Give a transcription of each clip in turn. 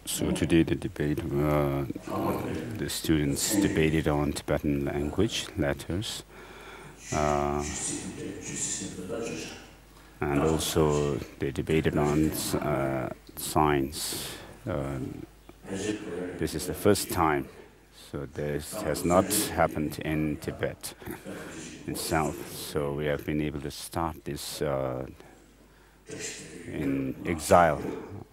So today the debate, the students debated on Tibetan language, letters, and also they debated on science. This is the first time, so this has not happened in Tibet itself. So we have been able to start this in exile.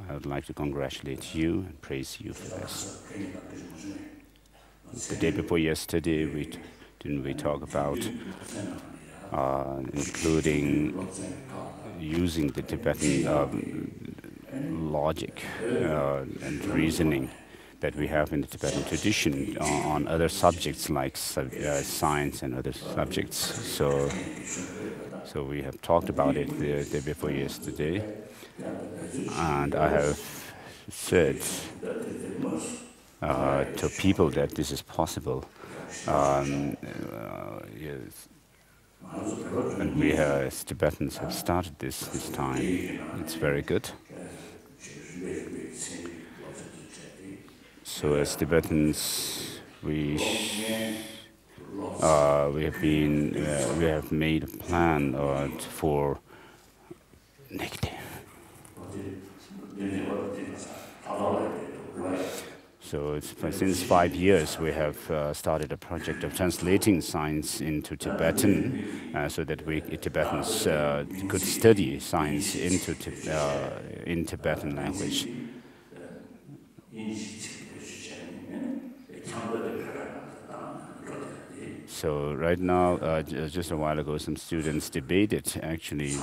I would like to congratulate you and praise you for this. The day before yesterday, didn't we talk about including using the Tibetan logic and reasoning that we have in the Tibetan tradition on other subjects like science and other subjects. So we have talked about it the day before yesterday, and I have said to people that this is possible. Yes. And we as Tibetans have started this time. It's very good. So as Tibetans, we have made a plan for negative. So since 5 years, we have started a project of translating science into Tibetan, so that Tibetans could study science in Tibetan language. So right now, just a while ago, some students debated actually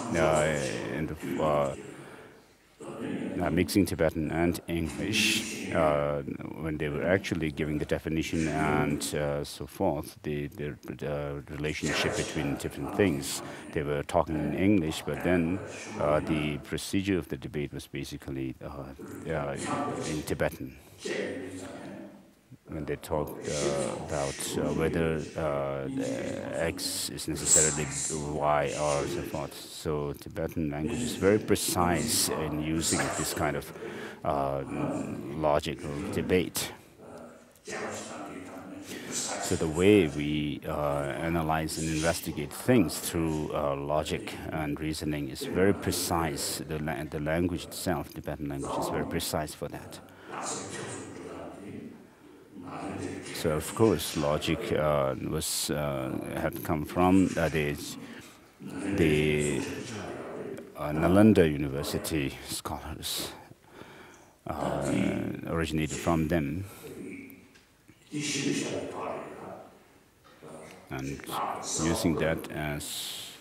mixing Tibetan and English when they were actually giving the definition and so forth, the relationship between different things. They were talking in English, but then the procedure of the debate was basically in Tibetan. When they talked about whether X is necessarily Y or so forth. So Tibetan language is very precise in using this kind of logical debate. So the way we analyze and investigate things through logic and reasoning is very precise. The language itself, Tibetan language, is very precise for that. So of course, logic had come from the Nalanda University scholars, originated from them, and using that as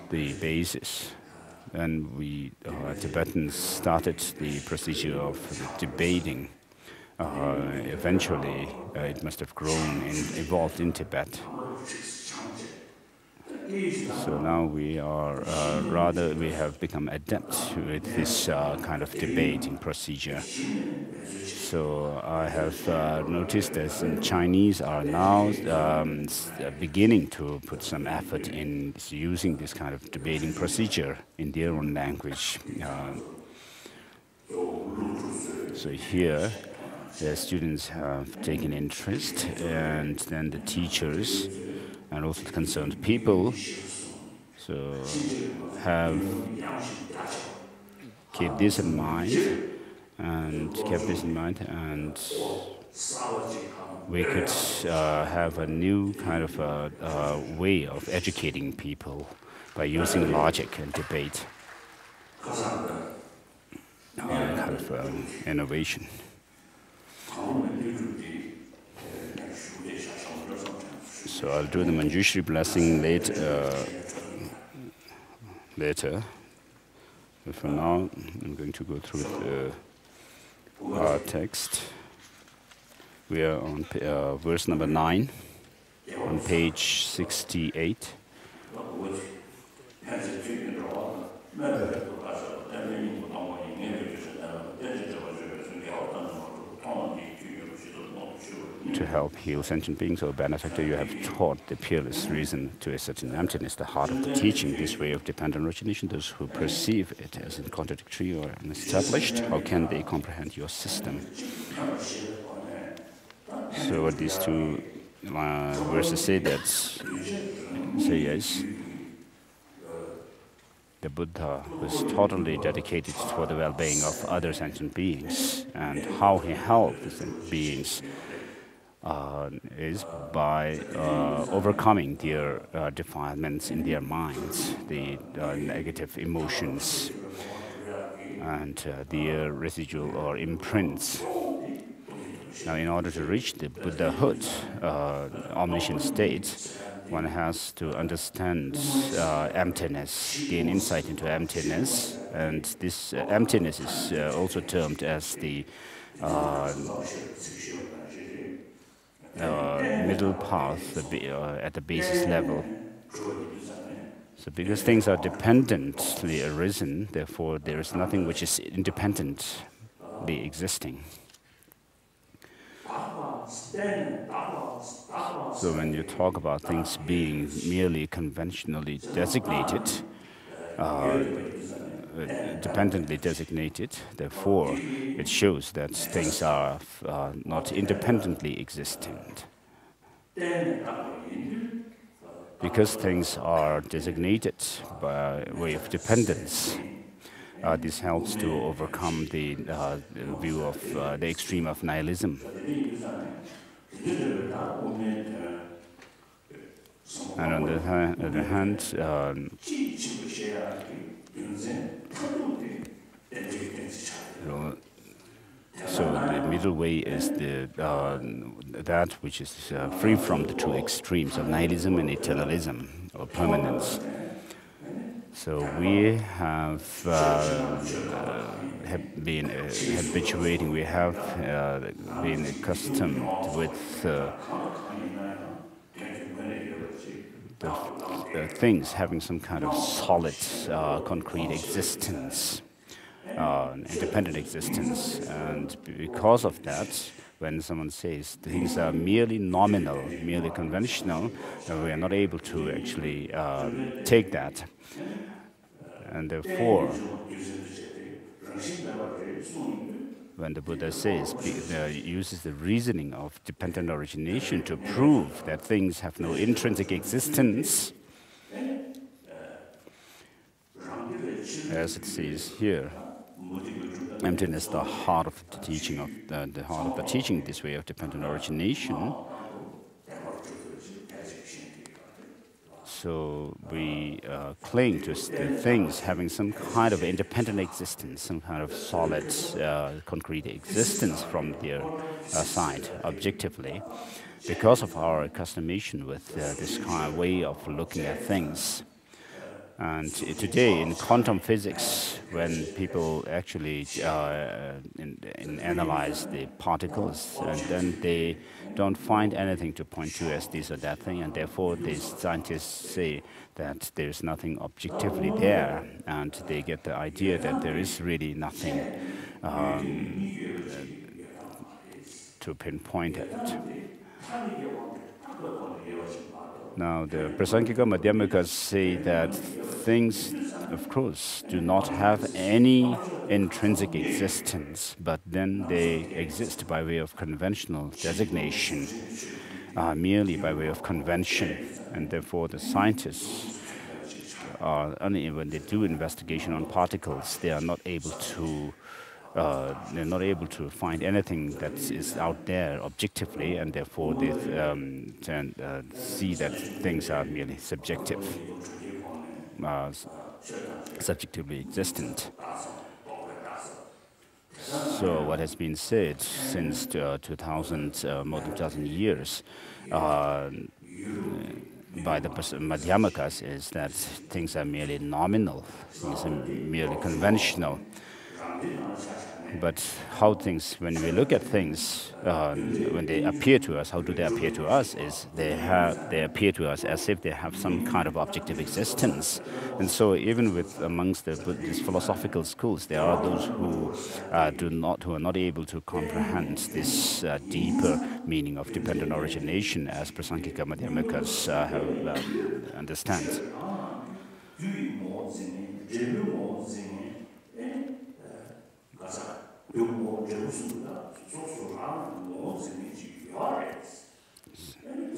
the basis. And we Tibetans started the procedure of debating. Eventually, it must have grown and evolved in Tibet. So now we have become adept with this kind of debating procedure. So I have noticed that some Chinese are now beginning to put some effort in using this kind of debating procedure in their own language. So here, the students have taken interest, and then the teachers and also the concerned people have kept this in mind, and we could have a new kind of way of educating people by using logic and debate, kind of innovation. So I'll do the Manjushri blessing later. But for now, I'm going to go through the text. We are on verse number 9, on page 68. to help heal sentient beings, or benefactor, you have taught the peerless reason to a certain emptiness, the heart of the teaching. This way of dependent origination, those who perceive it as contradictory or unestablished, how can they comprehend your system? So what these two verses say yes, the Buddha was totally dedicated for the well-being of other sentient beings, and how he helped the sentient beings is by overcoming their defilements in their minds, the negative emotions, and their residual or imprints. Now, in order to reach the Buddhahood, omniscient state, one has to understand emptiness, gain insight into emptiness, and this emptiness is also termed as the middle path at the basis level. So because things are dependently arisen, therefore there is nothing which is independently existing. So when you talk about things being merely conventionally designated, dependently designated, therefore it shows that things are not independently existent. Because things are designated by way of dependence, this helps to overcome the view of the extreme of nihilism. And on the other hand, so the middle way is that which is free from the two extremes of nihilism and eternalism, or permanence. So we have been habituating, we have been accustomed with the things having some kind of solid, concrete existence, independent existence. And because of that, when someone says things are merely nominal, merely conventional, we are not able to actually take that. And therefore, when the Buddha says, uses the reasoning of dependent origination to prove that things have no intrinsic existence, as it says here, emptiness, the heart of the teaching of the heart of the teaching, this way of dependent origination. So we cling to the things having some kind of independent existence, some kind of solid, concrete existence from their side, objectively, because of our accustomation with this kind of way of looking at things. And today, in quantum physics, when people actually analyze the particles, and then they don't find anything to point to as this or that thing, and therefore the scientists say that there's nothing objectively there, and they get the idea that there is really nothing to pinpoint at. Now, the Prasangika Madhyamikas say that things, of course, do not have any intrinsic existence, but then they exist by way of conventional designation, merely by way of convention. And therefore, the scientists, only when they do investigation on particles, they are not able to find anything that is out there objectively, and therefore they see that things are merely subjective, subjectively existent. So what has been said since 2000, more than 2,000 years, by the Madhyamikas is that things are merely nominal, things are merely conventional. But how things, when we look at things, when they appear to us, how do they appear to us? Is they appear to us as if they have some kind of objective existence. And so, even with amongst these philosophical schools, there are those who who are not able to comprehend this deeper meaning of dependent origination, as Prasankhika Madhyamikas have understand.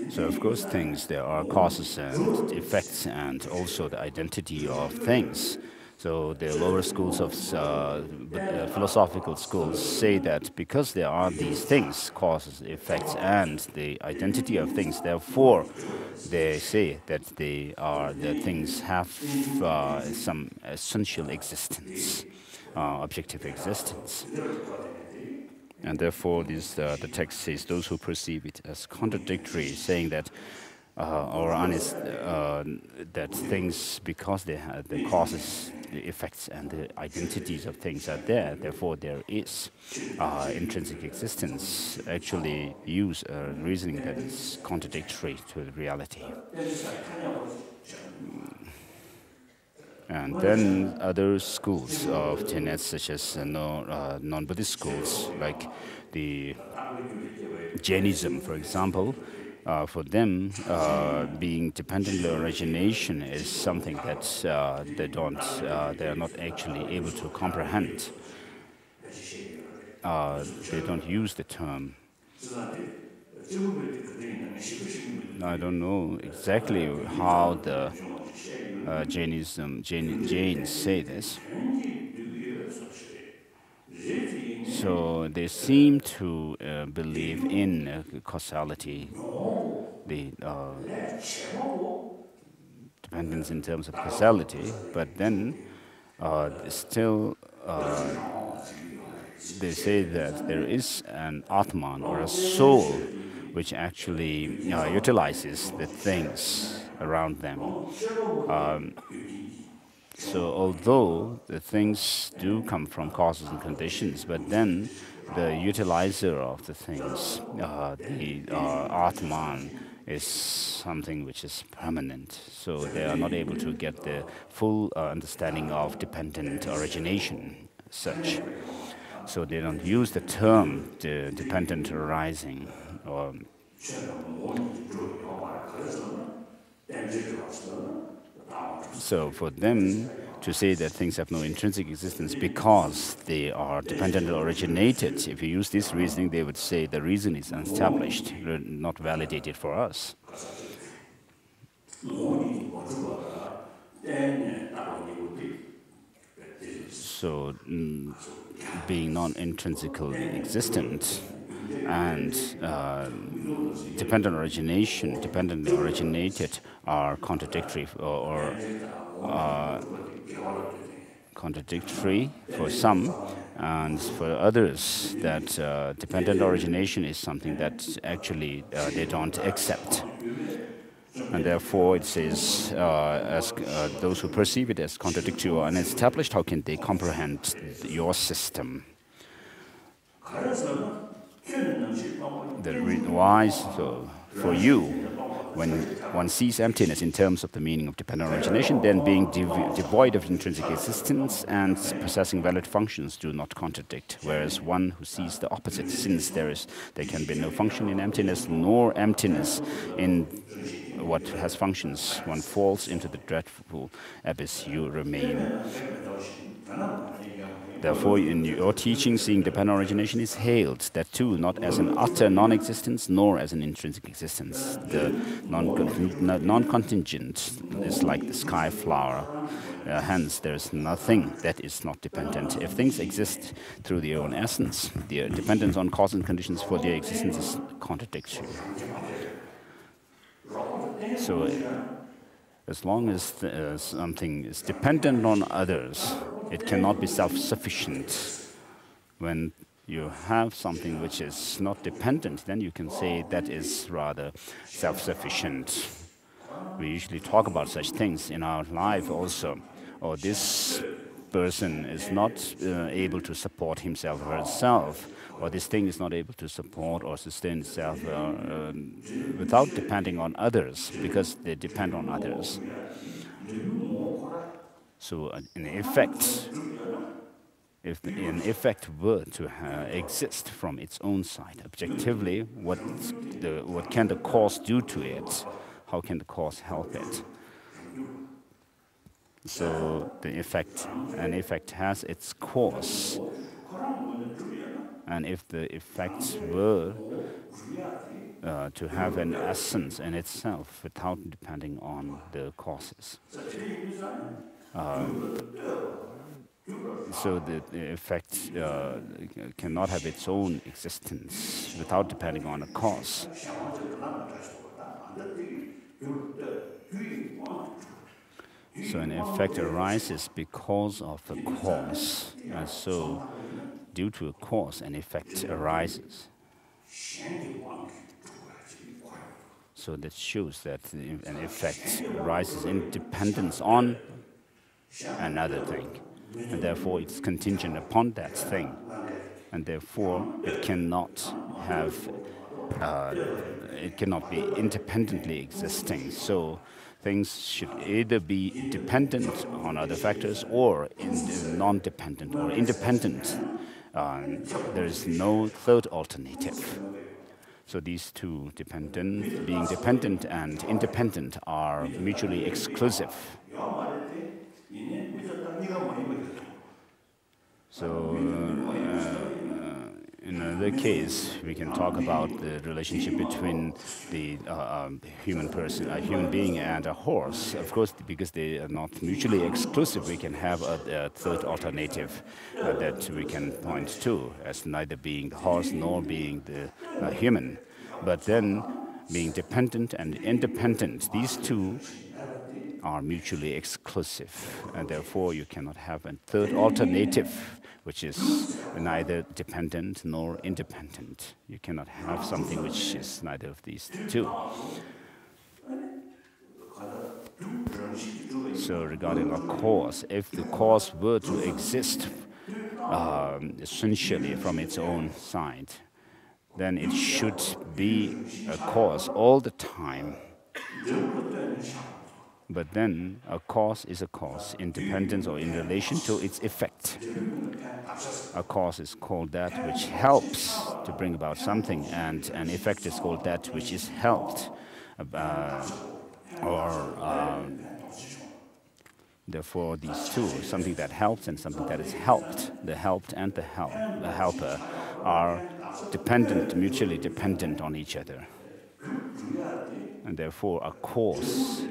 So, of course, things, there are causes and effects and also the identity of things. So the lower schools of philosophical schools say that because there are these things, causes, effects, and the identity of things, therefore they say that the things have some essential existence, objective existence. And therefore, the text says those who perceive it as contradictory, saying that that things, because they have the causes, the effects, and the identities of things are there, therefore there is intrinsic existence, actually use a reasoning that is contradictory to the reality. And then other schools of tenets, such as non-Buddhist schools, like the Jainism, for example, for them, being dependent origination is something that they are not actually able to comprehend. They don't use the term. I don't know exactly how the Jains say this. So they seem to believe in causality, the dependence in terms of causality, but then still they say that there is an Atman or a soul which actually utilizes the things around them. So although the things do come from causes and conditions, but then the utilizer of the things, the Atman, is something which is permanent. So they are not able to get the full understanding of dependent origination as such. So they don't use the term the dependent arising. So for them to say that things have no intrinsic existence because they are dependent originated, if you use this reasoning, they would say the reason is unestablished, not validated for us. So being non-intrinsically existent and dependently originated are contradictory or contradictory for some, and for others that dependent origination is something that actually they don't accept. And therefore it says, as those who perceive it as contradictory or unestablished, how can they comprehend your system? Why? So for you, when one sees emptiness in terms of the meaning of dependent origination, then being devoid of intrinsic existence and possessing valid functions do not contradict. Whereas one who sees the opposite, since there can be no function in emptiness, nor emptiness in what has functions, one falls into the dreadful abyss you remain. Therefore, in your teaching, seeing dependent origination is hailed, that too not as an utter non-existence, nor as an intrinsic existence. The non-contingent is like the sky flower. Hence, there is nothing that is not dependent. If things exist through their own essence, their dependence on cause and conditions for their existence is contradictory. So, as long as something is dependent on others, it cannot be self-sufficient. When you have something which is not dependent, then you can say that is rather self-sufficient. We usually talk about such things in our life also. Or this person is not able to support himself or herself, or this thing is not able to support or sustain itself without depending on others, because they depend on others. So in effect, if an effect were to exist from its own side, objectively, what can the cause do to it? How can the cause help it? So an effect has its cause, and if the effect were to have an essence in itself without depending on the causes, so the effect cannot have its own existence without depending on a cause. So an effect arises because of a cause, and so due to a cause, an effect arises. So that shows that an effect arises in dependence on another thing, and therefore it's contingent upon that thing, and therefore it cannot be independently existing. So things should either be dependent on other factors or non-dependent or independent. There is no third alternative. So these two, being dependent and independent, are mutually exclusive. So in another case, we can talk about the relationship between the human being and a horse. Of course, because they are not mutually exclusive, we can have a third alternative that we can point to as neither being the horse nor being the human. But then, being dependent and independent, these two are mutually exclusive, and therefore you cannot have a third alternative, which is neither dependent nor independent. You cannot have something which is neither of these two. So regarding a cause, if the cause were to exist essentially from its own side, then it should be a cause all the time. But then a cause is a cause in dependence or in relation to its effect. A cause is called that which helps to bring about something, and an effect is called that which is helped. Therefore, these two, something that helps and something that is helped, the helped and the helper, are mutually dependent on each other. And therefore, a cause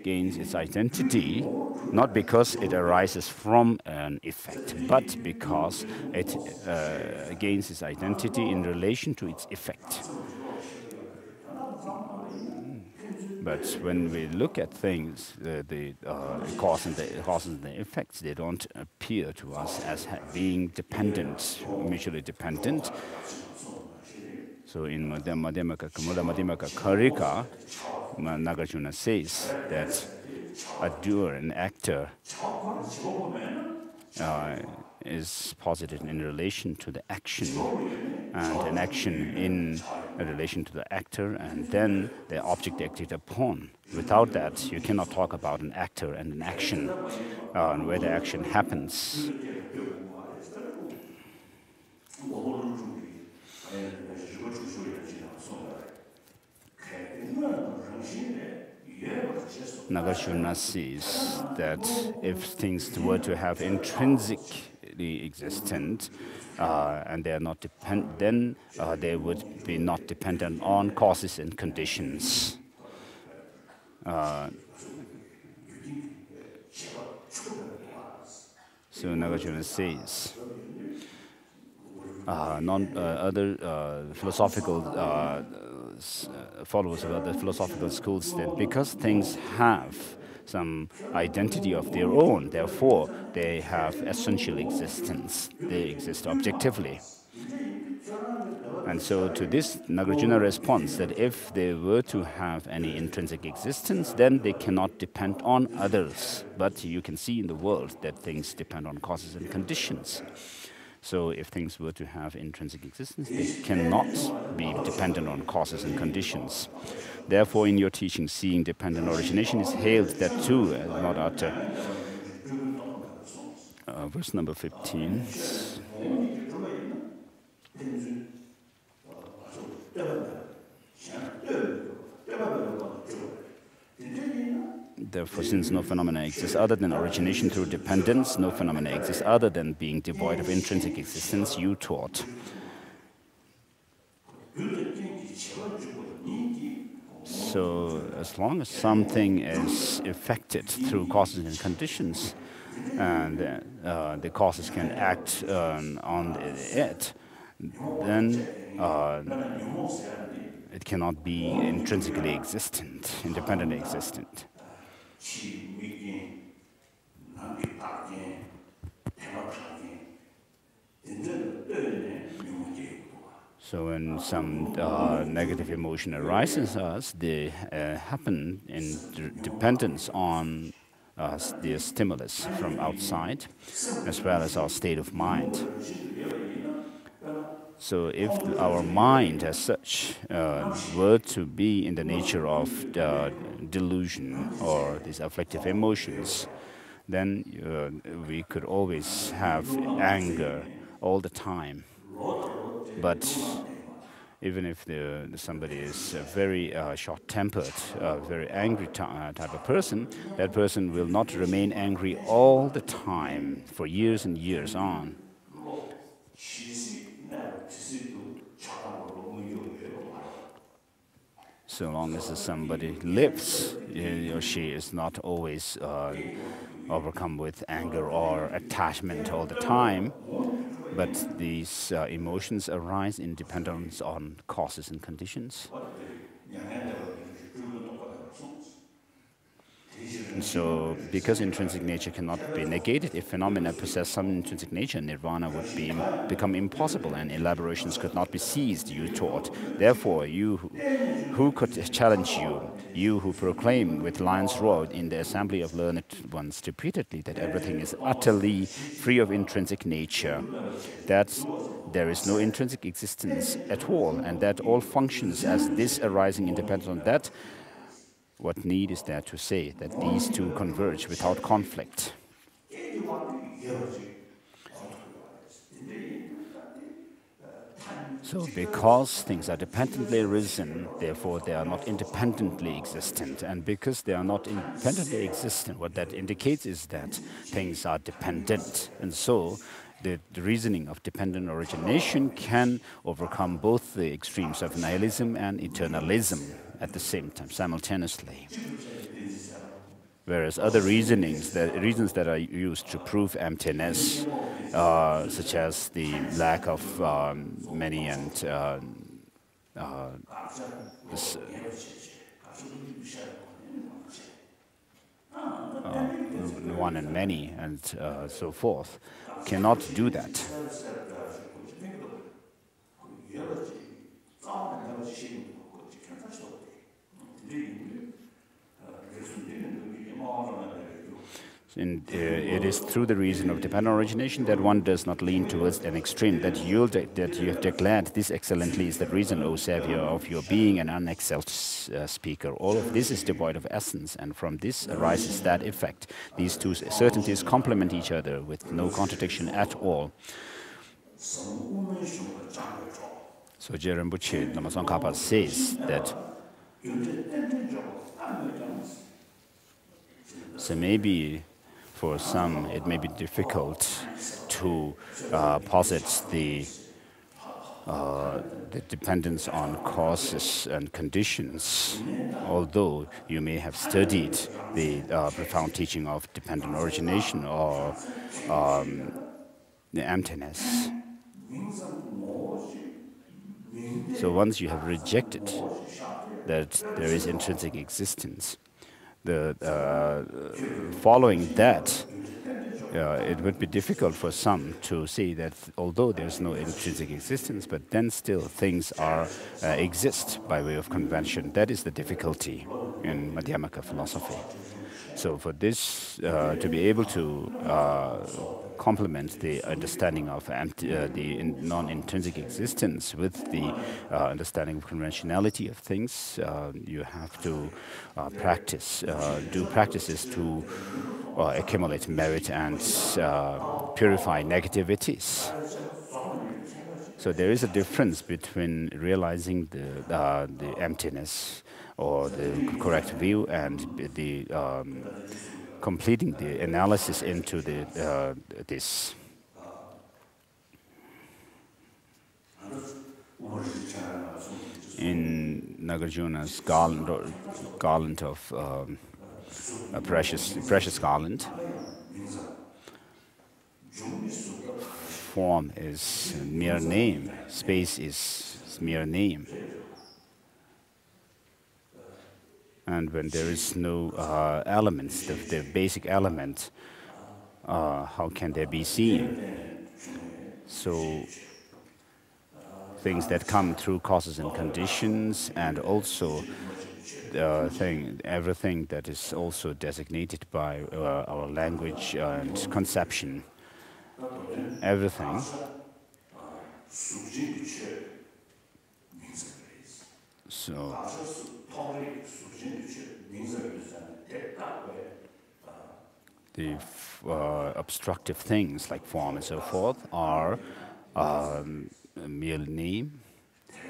gains its identity not because it arises from an effect, but because it gains its identity in relation to its effect. But when we look at things, the cause and the effects, they don't appear to us as being dependent, mutually dependent. So in Madhyamaka Karika, Nagarjuna says that a doer, an actor, is posited in relation to the action, and an action in relation to the actor, and then the object acted upon. Without that, you cannot talk about an actor and an action, where the action happens. Nagarjuna says that if things were to have intrinsically existent, and they are not then they would be not dependent on causes and conditions. So Nagarjuna says, other philosophical followers of other philosophical schools, that because things have some identity of their own, therefore they have essential existence. They exist objectively. And so to this, Nagarjuna responds that if they were to have any intrinsic existence, then they cannot depend on others. But you can see in the world that things depend on causes and conditions. So if things were to have intrinsic existence, they cannot be dependent on causes and conditions. Therefore, in your teaching, seeing dependent origination is hailed that too, not utter. Verse number 15. Therefore, since no phenomena exists other than origination through dependence, no phenomena exists other than being devoid of intrinsic existence, you taught. So, as long as something is affected through causes and conditions, and the causes can act on it, then it cannot be intrinsically existent, independently existent. So when some negative emotion arises in us, they happen in dependence on the stimulus from outside, as well as our state of mind. So if our mind as such were to be in the nature of delusion or these afflictive emotions, then we could always have anger all the time. But even if somebody is very short-tempered, very angry type of person, that person will not remain angry all the time for years and years on. So long as somebody lives, he or she is not always overcome with anger or attachment all the time, but these emotions arise in dependence on causes and conditions. And so, because intrinsic nature cannot be negated, if phenomena possess some intrinsic nature, nirvana would become impossible and elaborations could not be seized, you taught. Therefore, you who could challenge you, you who proclaim with lion's roar in the assembly of learned ones repeatedly that everything is utterly free of intrinsic nature, that there is no intrinsic existence at all, and that all functions as this arising independent on that, what need is there to say that these two converge without conflict? So because things are dependently arisen, therefore they are not independently existent. And because they are not independently existent, what that indicates is that things are dependent. And so the reasoning of dependent origination can overcome both the extremes of nihilism and eternalism at the same time, simultaneously. Whereas other reasons that are used to prove emptiness, such as the lack of many and one and many and so forth, cannot do that. And it is through the reason of dependent origination that one does not lean towards an extreme. That you have declared this excellently is the reason, O Savior, of your being an unexcelled speaker. All of this is devoid of essence, and from this arises that effect. These two certainties complement each other with no contradiction at all. So Rinpoche Lama Tsongkhapa says that so maybe for some it may be difficult to posit the dependence on causes and conditions, although you may have studied the profound teaching of dependent origination or the emptiness. So once you have rejected that there is intrinsic existence, following that, it would be difficult for some to see that although there's no intrinsic existence, but then still things are exist by way of convention. That is the difficulty in Madhyamaka philosophy. So for this to be able to complement the understanding of the non-intrinsic existence with the understanding of conventionality of things, you have to do practices to accumulate merit and purify negativities. So there is a difference between realizing the emptiness or the correct view and the completing the analysis into this. In Nagarjuna's garland of a precious garland, form is mere name, space is mere name. And when there is no elements, the basic element, how can they be seen? So things that come through causes and conditions, and also everything that is also designated by our language and conception, everything. So the obstructive things like form and so forth are mere name,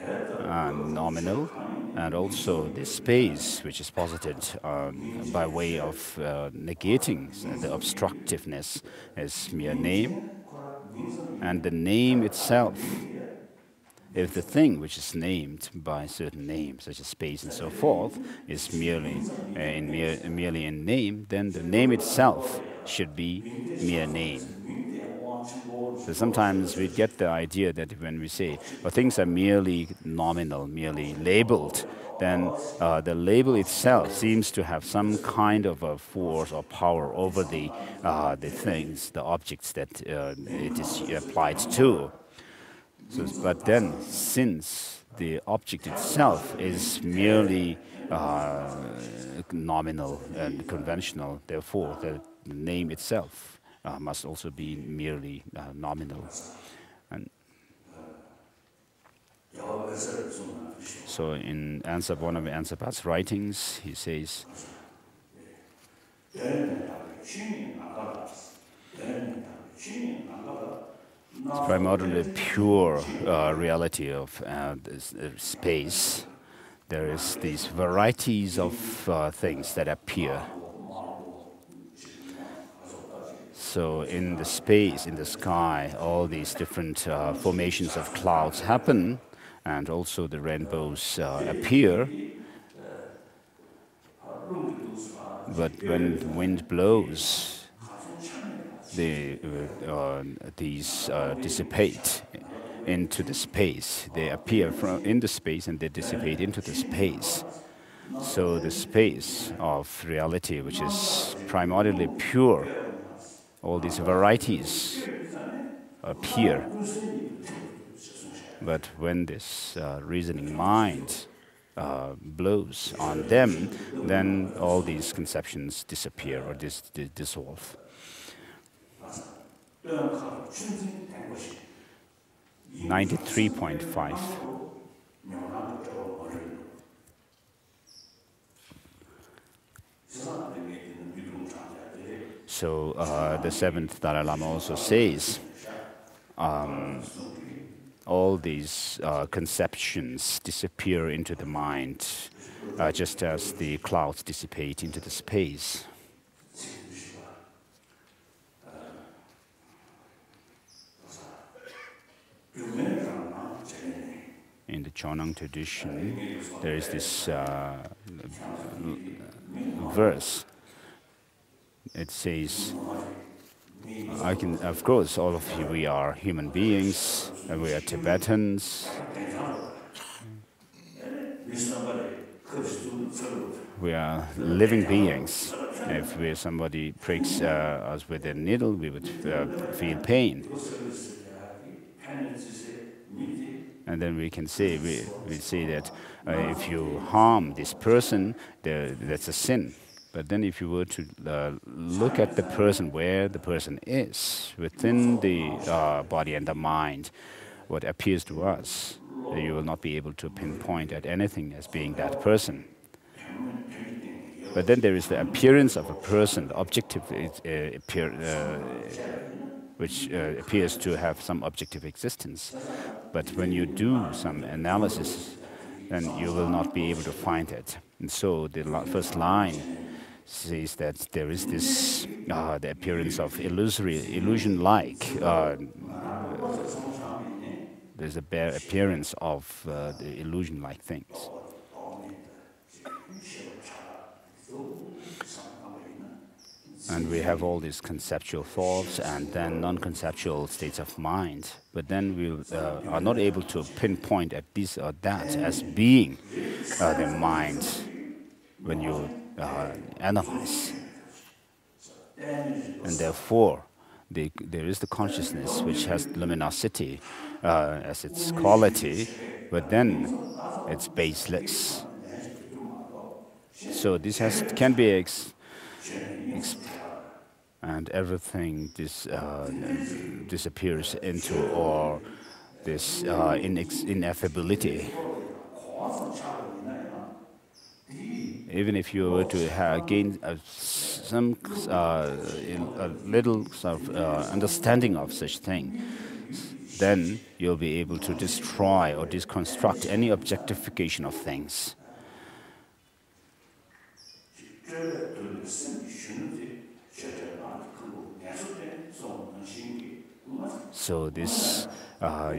nominal, and also the space which is posited by way of negating the obstructiveness is mere name, and the name itself. If the thing which is named by certain names, such as space and so forth, is merely in name, then the name itself should be mere name. So sometimes we get the idea that when we say, well, things are merely nominal, merely labeled, then the label itself seems to have some kind of a force or power over the things, the objects that it is applied to. So, but then, since the object itself is merely nominal and conventional, therefore the name itself must also be merely nominal. And so in one of Ansabhat's writings, he says, it's primarily pure reality of this, space. There is these varieties of things that appear. So in the space, in the sky, all these different formations of clouds happen, and also the rainbows appear. But when the wind blows, these dissipate into the space. They appear in the space and they dissipate into the space. So the space of reality, which is primarily pure, all these varieties appear. But when this reasoning mind blows on them, then all these conceptions disappear or dissolve. 93.5. So the seventh Dalai Lama also says, all these conceptions disappear into the mind, just as the clouds dissipate into the space. In the Chonang tradition, there is this verse. It says, of course, all of you, we are human beings, and we are Tibetans. We are living beings. If somebody pricks us with a needle, we would feel pain. And then we can say, we see that if you harm this person, that's a sin. But then if you were to look at the person, where the person is, within the body and the mind, what appears to us, you will not be able to pinpoint at anything as being that person. But then there is the appearance of a person, the objective, which appears to have some objective existence. But when you do some analysis, then you will not be able to find it. And so the first line says that there is this, the appearance of illusion-like. There's a bare appearance of the illusion-like things. And we have all these conceptual thoughts and then non-conceptual states of mind. But then we are not able to pinpoint at this or that as being the mind when you analyze. And therefore, there is the consciousness which has luminosity as its quality, but then it's baseless. So this can be and everything disappears into or this ineffability. Even if you were to gain some a little sort of understanding of such thing, then you'll be able to destroy or deconstruct any objectification of things. So this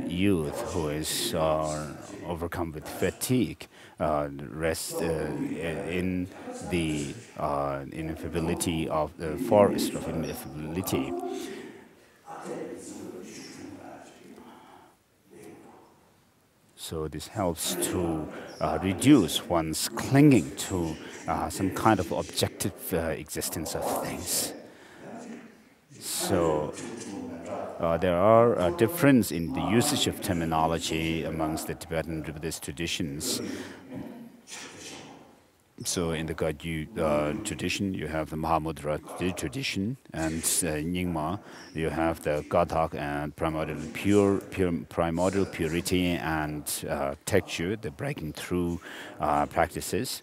youth who is overcome with fatigue rests in the ineffability of the forest of ineffability. So this helps to reduce one's clinging to some kind of objective existence of things. So there are a difference in the usage of terminology amongst the Tibetan Buddhist traditions. So in the Gagyu tradition, you have the Mahamudra tradition, and in Nyingma, you have the Gathak and primordial purity and texture, the breaking through practices.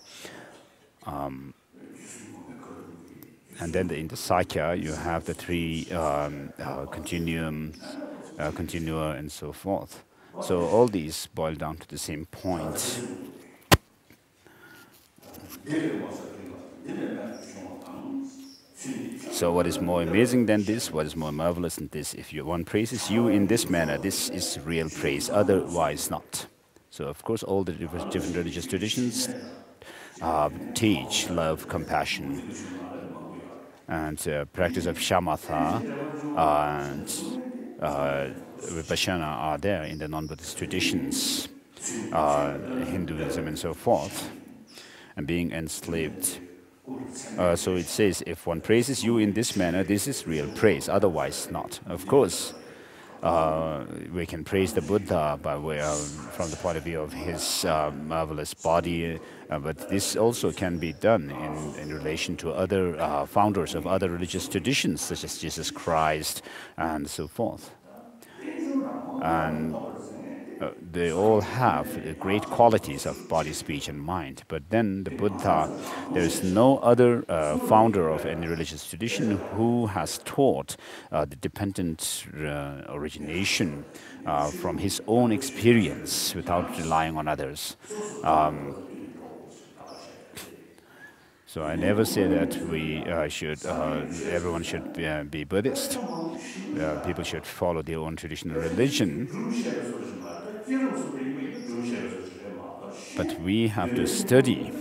And then in the Sakya, you have the three continuum, continua, and so forth. So all these boil down to the same point. So what is more amazing than this? What is more marvelous than this? If one praises you in this manner, this is real praise, otherwise not. So of course all the different religious traditions teach love, compassion, and practice of shamatha and vipassana are there in the non-Buddhist traditions, Hinduism and so forth, and being enslaved. So it says, if one praises you in this manner, this is real praise, otherwise not. Of course, we can praise the Buddha by way from the point of view of his marvelous body, but this also can be done in relation to other founders of other religious traditions, such as Jesus Christ and so forth. And they all have great qualities of body, speech, and mind. But then the Buddha, there is no other founder of any religious tradition who has taught the dependent origination from his own experience without relying on others. So I never say that everyone should be Buddhist. People should follow their own traditional religion. But we have to study,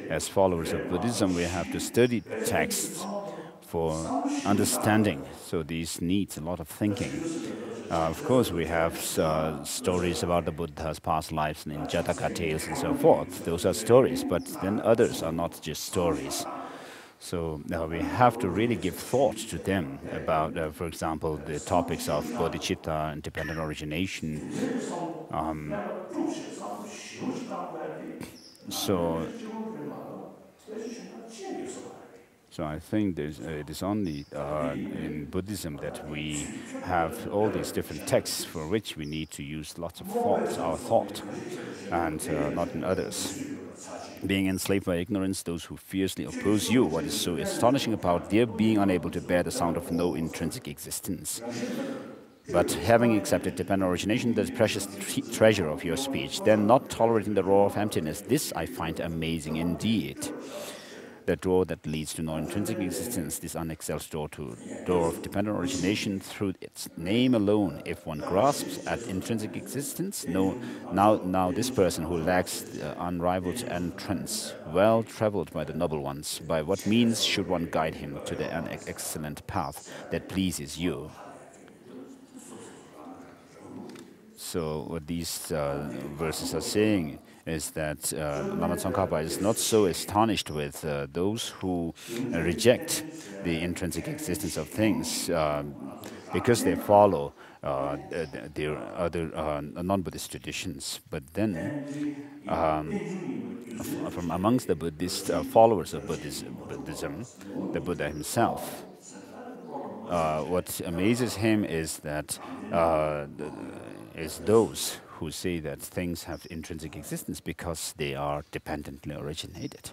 as followers of Buddhism, we have to study texts for understanding. So this needs a lot of thinking. Of course, we have stories about the Buddha's past lives in Jataka tales and so forth. Those are stories, but then others are not just stories. So we have to really give thought to them about, for example, the topics of bodhicitta and dependent origination. So, so I think it is only in Buddhism that we have all these different texts for which we need to use lots of thoughts, our thought, and not in others. Being enslaved by ignorance, those who fiercely oppose you, what is so astonishing about their being unable to bear the sound of no intrinsic existence? But having accepted dependent origination, the precious treasure of your speech, then not tolerating the roar of emptiness, this I find amazing indeed. The door that leads to no intrinsic existence, this unexcelled door of dependent origination through its name alone. If one grasps at intrinsic existence, now this person who lacks unrivaled entrance, well traveled by the noble ones, by what means should one guide him to the excellent path that pleases you? So what these verses are saying is that Lama Tsongkhapa is not so astonished with those who reject the intrinsic existence of things because they follow their other non-Buddhist traditions. But then, from amongst the Buddhist followers of Buddhism, the Buddha himself, what amazes him is that is those who say that things have intrinsic existence because they are dependently originated.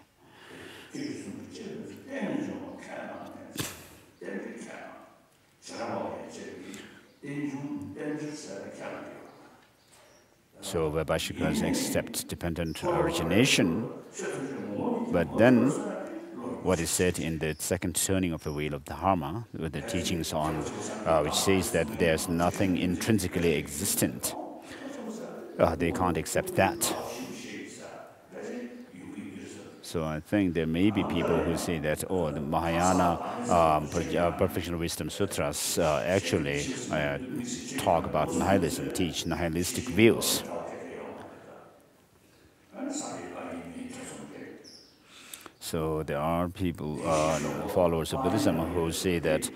So Vaibhashikas accept dependent origination, but then what is said in the second turning of the wheel of Dharma, with the teachings on, which says that there's nothing intrinsically existent, they can't accept that. So I think there may be people who say that, oh, the Mahayana Perfection of Wisdom Sutras actually talk about nihilism, teach nihilistic views. So there are people, followers of Buddhism, who say that,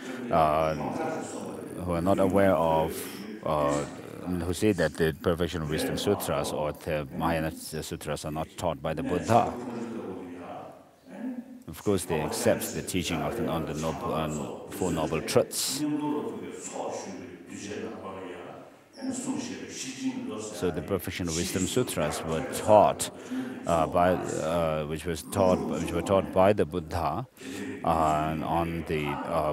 who are not aware of, who say that the Perfection of Wisdom Sutras or the Mahayana Sutras are not taught by the Buddha. Of course, they accept the teaching of the Four Noble Truths. So the Perfection of Wisdom Sutras were taught which were taught by the Buddha on the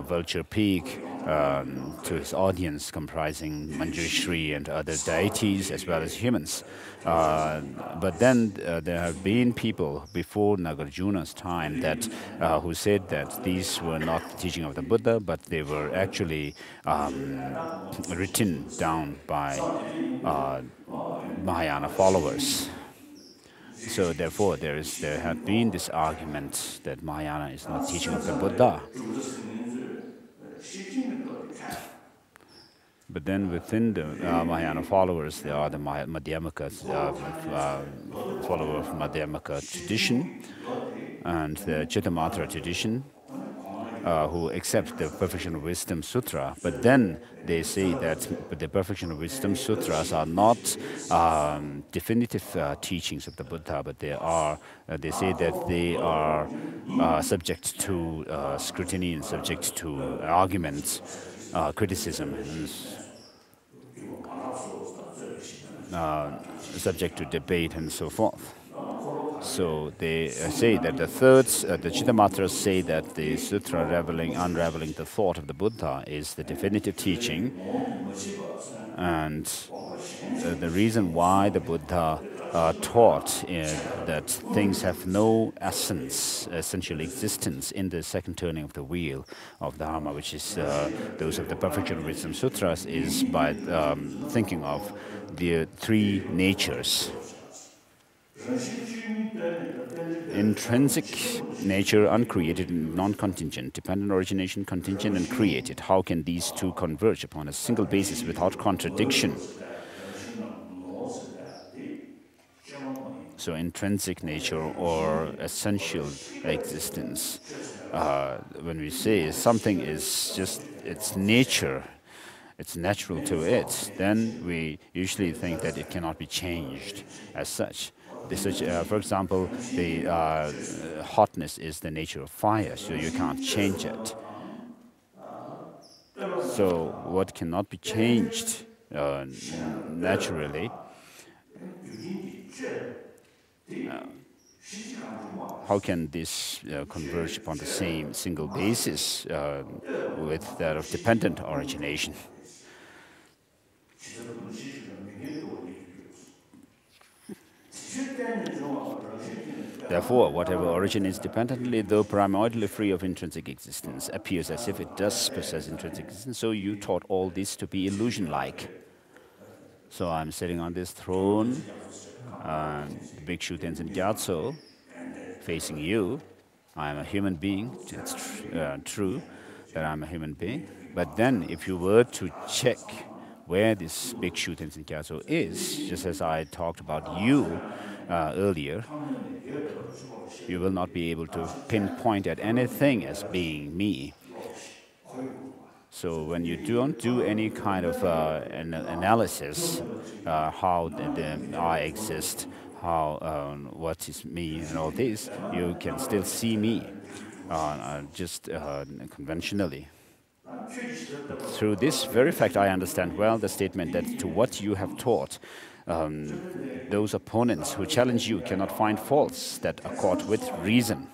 Vulture Peak to his audience, comprising Manjushri and other deities as well as humans. But then there have been people before Nagarjuna's time that who said that these were not the teaching of the Buddha, but they were actually written down by Mahayana followers. So therefore, there had been this argument that Mahayana is not teaching of the Buddha. But then within the Mahayana followers, there are the Madhyamakas, follower of Madhyamaka tradition, and the Chittamatra tradition, who accept the Perfection of Wisdom Sutra. But then they say that the Perfection of Wisdom Sutras are not definitive teachings of the Buddha, but they say that they are subject to scrutiny and subject to arguments, criticism, and subject to debate and so forth. So they say that the Chittamatras say that the sutra unraveling the thought of the Buddha is the definitive teaching, and the reason why the Buddha taught that things have no essential existence in the second turning of the wheel of Dharma, which is those of the Perfection of Wisdom Sutras, is by thinking of the three natures. Intrinsic nature, uncreated and non-contingent, dependent origination, contingent and created. How can these two converge upon a single basis without contradiction? So intrinsic nature or essential existence. When we say something is just its nature, it's natural to it, then we usually think that it cannot be changed as such. For example, the hotness is the nature of fire, so you can't change it. So what cannot be changed naturally, how can this converge upon the same single basis with that of dependent origination? Therefore, whatever originates dependently, though primordially free of intrinsic existence, appears as if it does possess intrinsic existence. So you taught all this to be illusion-like. So I'm sitting on this throne, the Bhikshu Tenzin Gyatso, facing you. I'm a human being. It's true that I'm a human being. But then, if you were to check where this Bhikshu Tenzin Gyatso is, just as I talked about you earlier, you will not be able to pinpoint at anything as being me. So when you don't do any kind of an analysis, how the I exist, what is me, and all this, you can still see me just conventionally. Through this very fact, I understand well the statement that to what you have taught, those opponents who challenge you cannot find faults that accord with reason.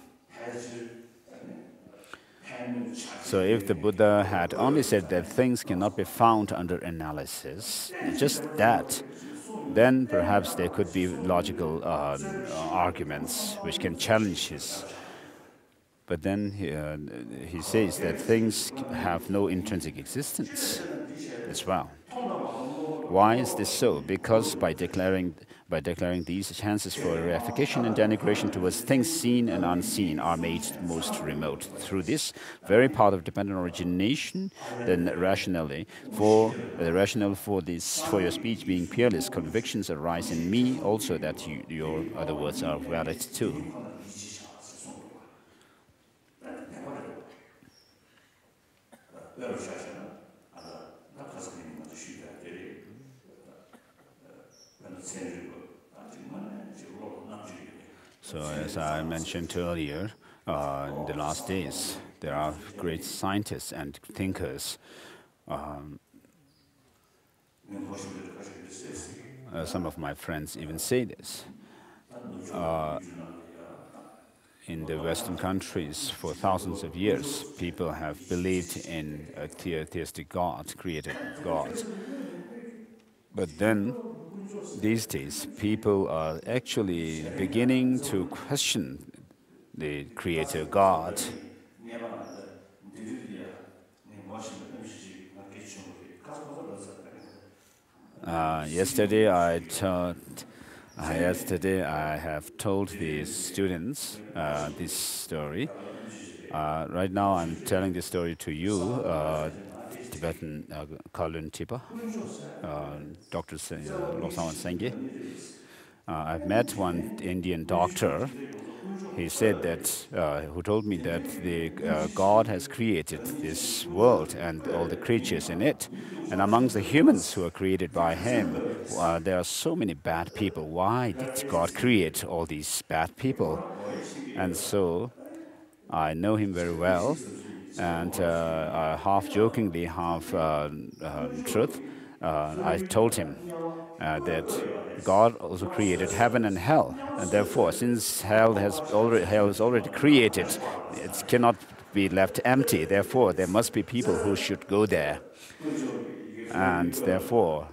So if the Buddha had only said that things cannot be found under analysis, just that, then perhaps there could be logical arguments which can challenge his. But then he says that things have no intrinsic existence as well. Why is this so? Because by declaring these, chances for reification and denigration towards things seen and unseen are made most remote. Through this very path of dependent origination, then rationally, for the rationale for your speech being peerless, convictions arise in me also that your other words are valid too. So as I mentioned earlier, in the last days, there are great scientists and thinkers. Some of my friends even say this. In the Western countries, for thousands of years, people have believed in a theistic God, created God. But then, these days, people are actually beginning to question the Creator God. Yesterday, I have told the students this story. Right now, I'm telling this story to you, Tibetan Kalun Tipa, Dr. Losang Sengye. I've met one Indian doctor. He said that, who told me that the God has created this world and all the creatures in it. And amongst the humans who are created by him, there are so many bad people. Why did God create all these bad people? And so I know him very well. And half jokingly, half truth, I told him that God also created heaven and hell, and therefore, since hell is already created, it cannot be left empty. Therefore, there must be people who should go there, and therefore,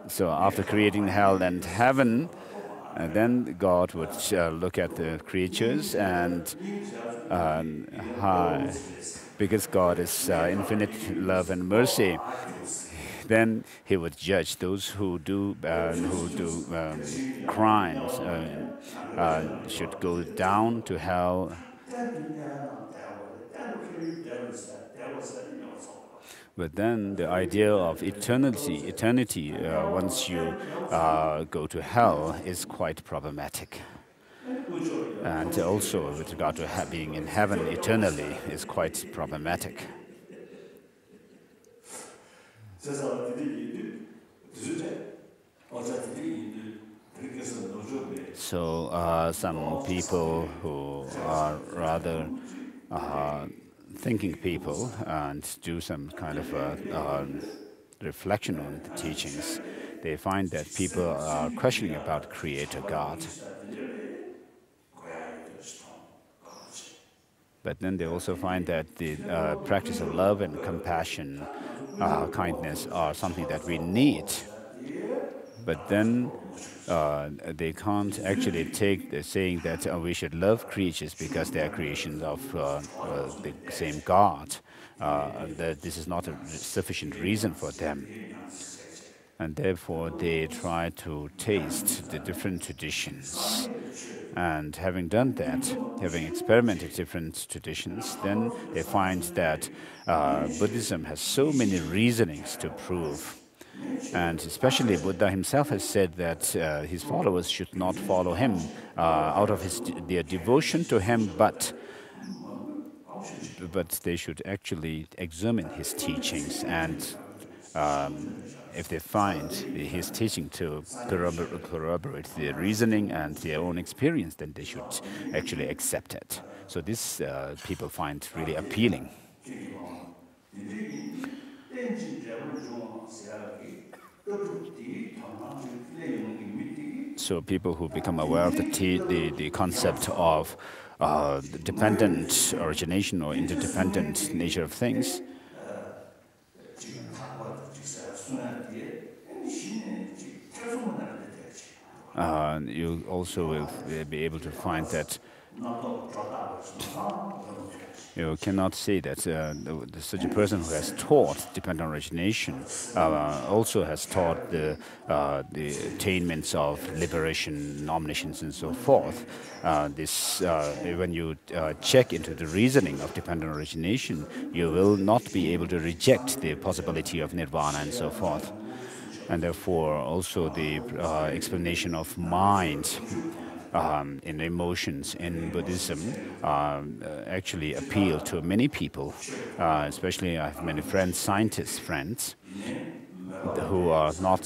so after creating hell and heaven, then God would look at the creatures and because God is infinite love and mercy, then He would judge those who do crimes, should go down to hell. But then the idea of eternity, once you go to hell, is quite problematic. And also, with regard to being in heaven eternally, is quite problematic. So some people who are rather thinking people and do some kind of reflection on the teachings, they find that people are questioning about Creator God. But then they also find that the practice of love and compassion, kindness, are something that we need. But then they can't actually take the saying that we should love creatures because they are creations of the same God. That this is not a sufficient reason for them. And therefore, they try to taste the different traditions. And having done that, having experimented different traditions, then they find that Buddhism has so many reasonings to prove. And especially Buddha himself has said that his followers should not follow him out of their devotion to him, but they should actually examine his teachings. And if they find his teaching to corroborate their reasoning and their own experience, then they should actually accept it. So this people find really appealing. So people who become aware of the concept of the dependent origination or interdependent nature of things, you also will be able to find that you cannot say that such a person who has taught dependent origination also has taught the attainments of liberation, nominations, and so forth. When you check into the reasoning of dependent origination, you will not be able to reject the possibility of nirvana and so forth. And therefore, also the explanation of mind in emotions in Buddhism actually appeal to many people. Especially, I have many friends, scientist friends, who are not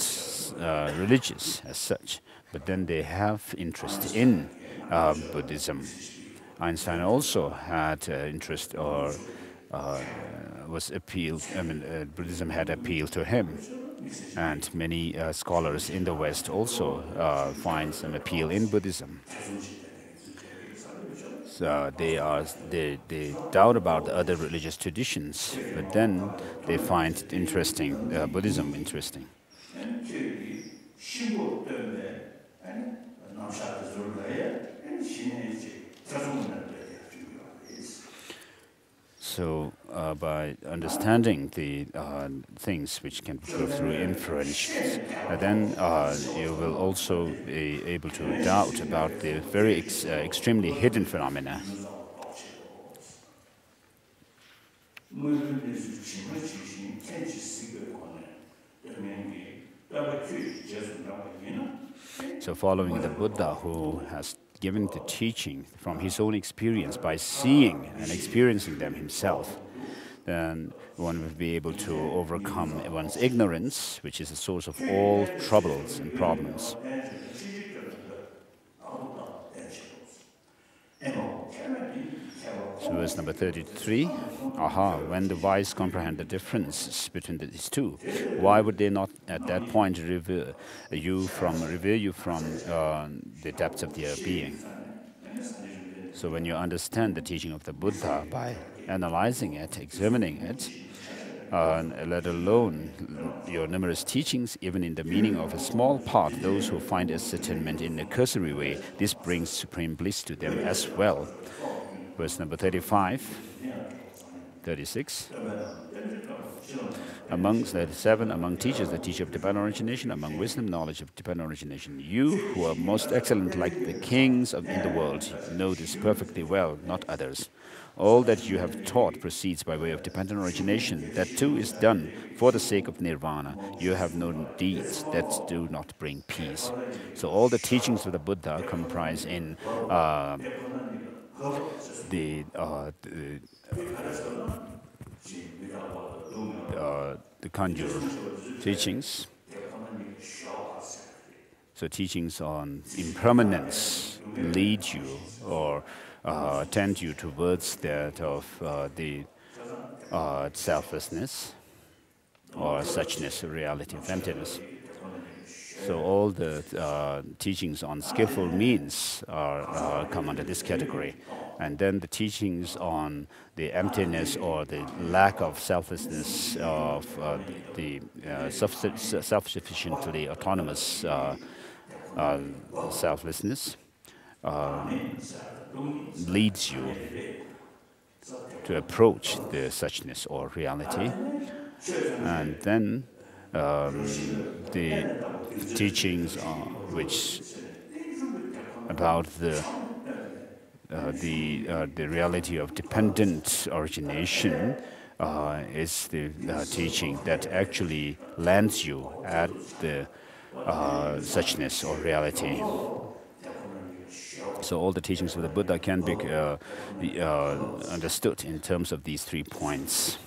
religious as such, but then they have interest in Buddhism. Einstein also had interest or was appealed. Buddhism had appealed to him. And many scholars in the West also find some appeal in Buddhism. So they doubt about the other religious traditions, but then they find it interesting, Buddhism interesting. So by understanding the things which can be proved through inference, then you will also be able to doubt about the very extremely hidden phenomena. So following the Buddha, who has given the teaching from his own experience by seeing and experiencing them himself, then one will be able to overcome one's ignorance, which is the source of all troubles and problems. So verse number 33, when the wise comprehend the difference between these two, why would they not at that point reveal you from the depths of their being? So when you understand the teaching of the Buddha by analyzing it, examining it, let alone your numerous teachings, even in the meaning of a small part, those who find ascertainment in a cursory way, this brings supreme bliss to them as well. Verse number 35, 36. Amongst the seven, among teachers, the teacher of Tibetan origination, among wisdom, knowledge of Tibetan origination. You, who are most excellent like the kings in the world, know this perfectly well, not others. All that you have taught proceeds by way of Tibetan origination. That too is done for the sake of nirvana. You have no deeds that do not bring peace. So all the teachings of the Buddha comprise in the Kanjur teachings. So teachings on impermanence lead you or tend you towards that of the selflessness or suchness, reality of emptiness. So all the teachings on skillful means come under this category. And then the teachings on the emptiness or the lack of selflessness of the self-sufficiently autonomous selflessness leads you to approach the suchness or reality. And then the teachings which about the reality of dependent origination is the teaching that actually lands you at the suchness or reality. So all the teachings of the Buddha can be understood in terms of these 3 points.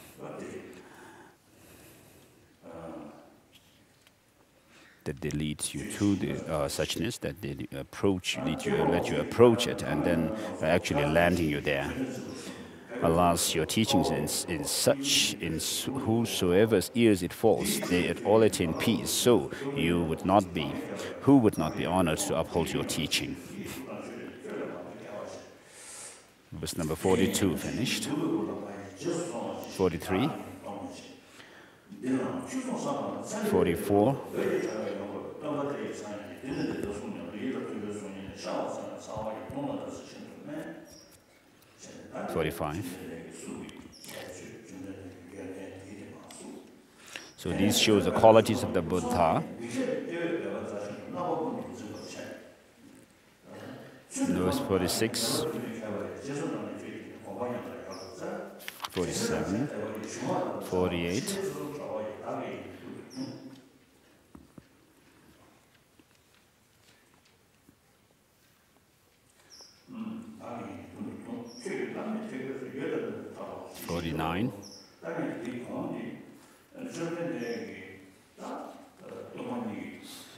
That they lead you to the suchness, that they let you approach it, and then actually landing you there. Alas, your teachings in whosoever's ears it falls, they at all attain peace. So who would not be honored to uphold your teaching? Verse number 42 finished. 43. 44. 45. So these show the qualities of the Buddha. Verse 46, 47, 48. (49).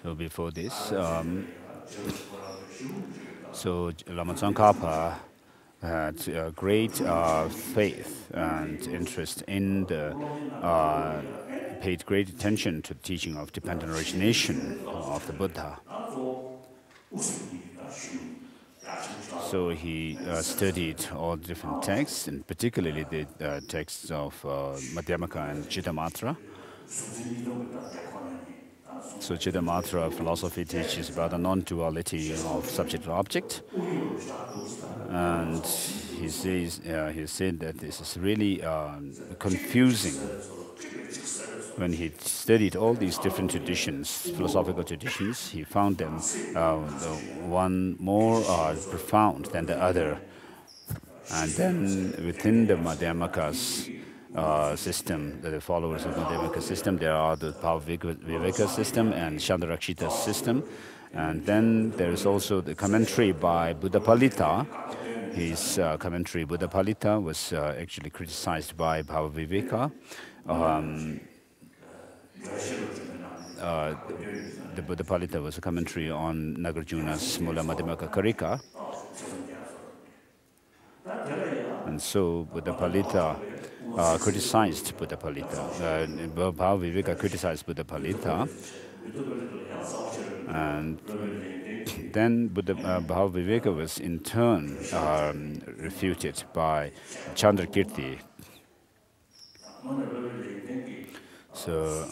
So before this, so Lama Tsongkhapa had great faith and interest in paid great attention to the teaching of dependent origination of the Buddha. So he studied all different texts, and particularly the texts of Madhyamaka and Chittamatra. So Chittamatra philosophy teaches about the non-duality of subject and object, and he said that this is really confusing. When he studied all these different traditions, philosophical traditions, he found them one more profound than the other. And then within the Madhyamaka's system, the followers of the Madhyamaka system, there are the Bhava-viveka system and Chandarakshita system. And then there is also the commentary by Buddhapalita. His commentary, Buddhapalita, was actually criticized by Bhava-viveka. The Buddhapalita was a commentary on Nagarjuna's Mula Madhyamaka Karika. And so Buddhapalita criticized Buddhapalita. Bhava-viveka criticized Buddhapalita. And then Bhava-viveka was in turn refuted by Chandrakirti. So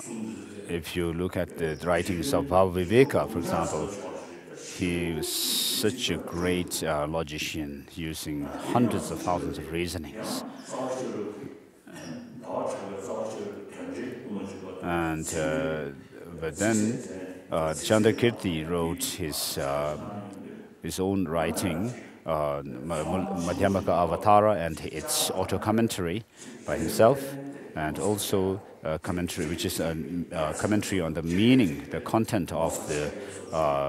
if you look at the writings of Bhava-viveka, for example, he was such a great logician, using hundreds of thousands of reasonings. And but then Chandrakirti wrote his own writing, Madhyamaka Avatara, and its auto commentary by himself, and also a commentary which is a commentary on the meaning, the content of the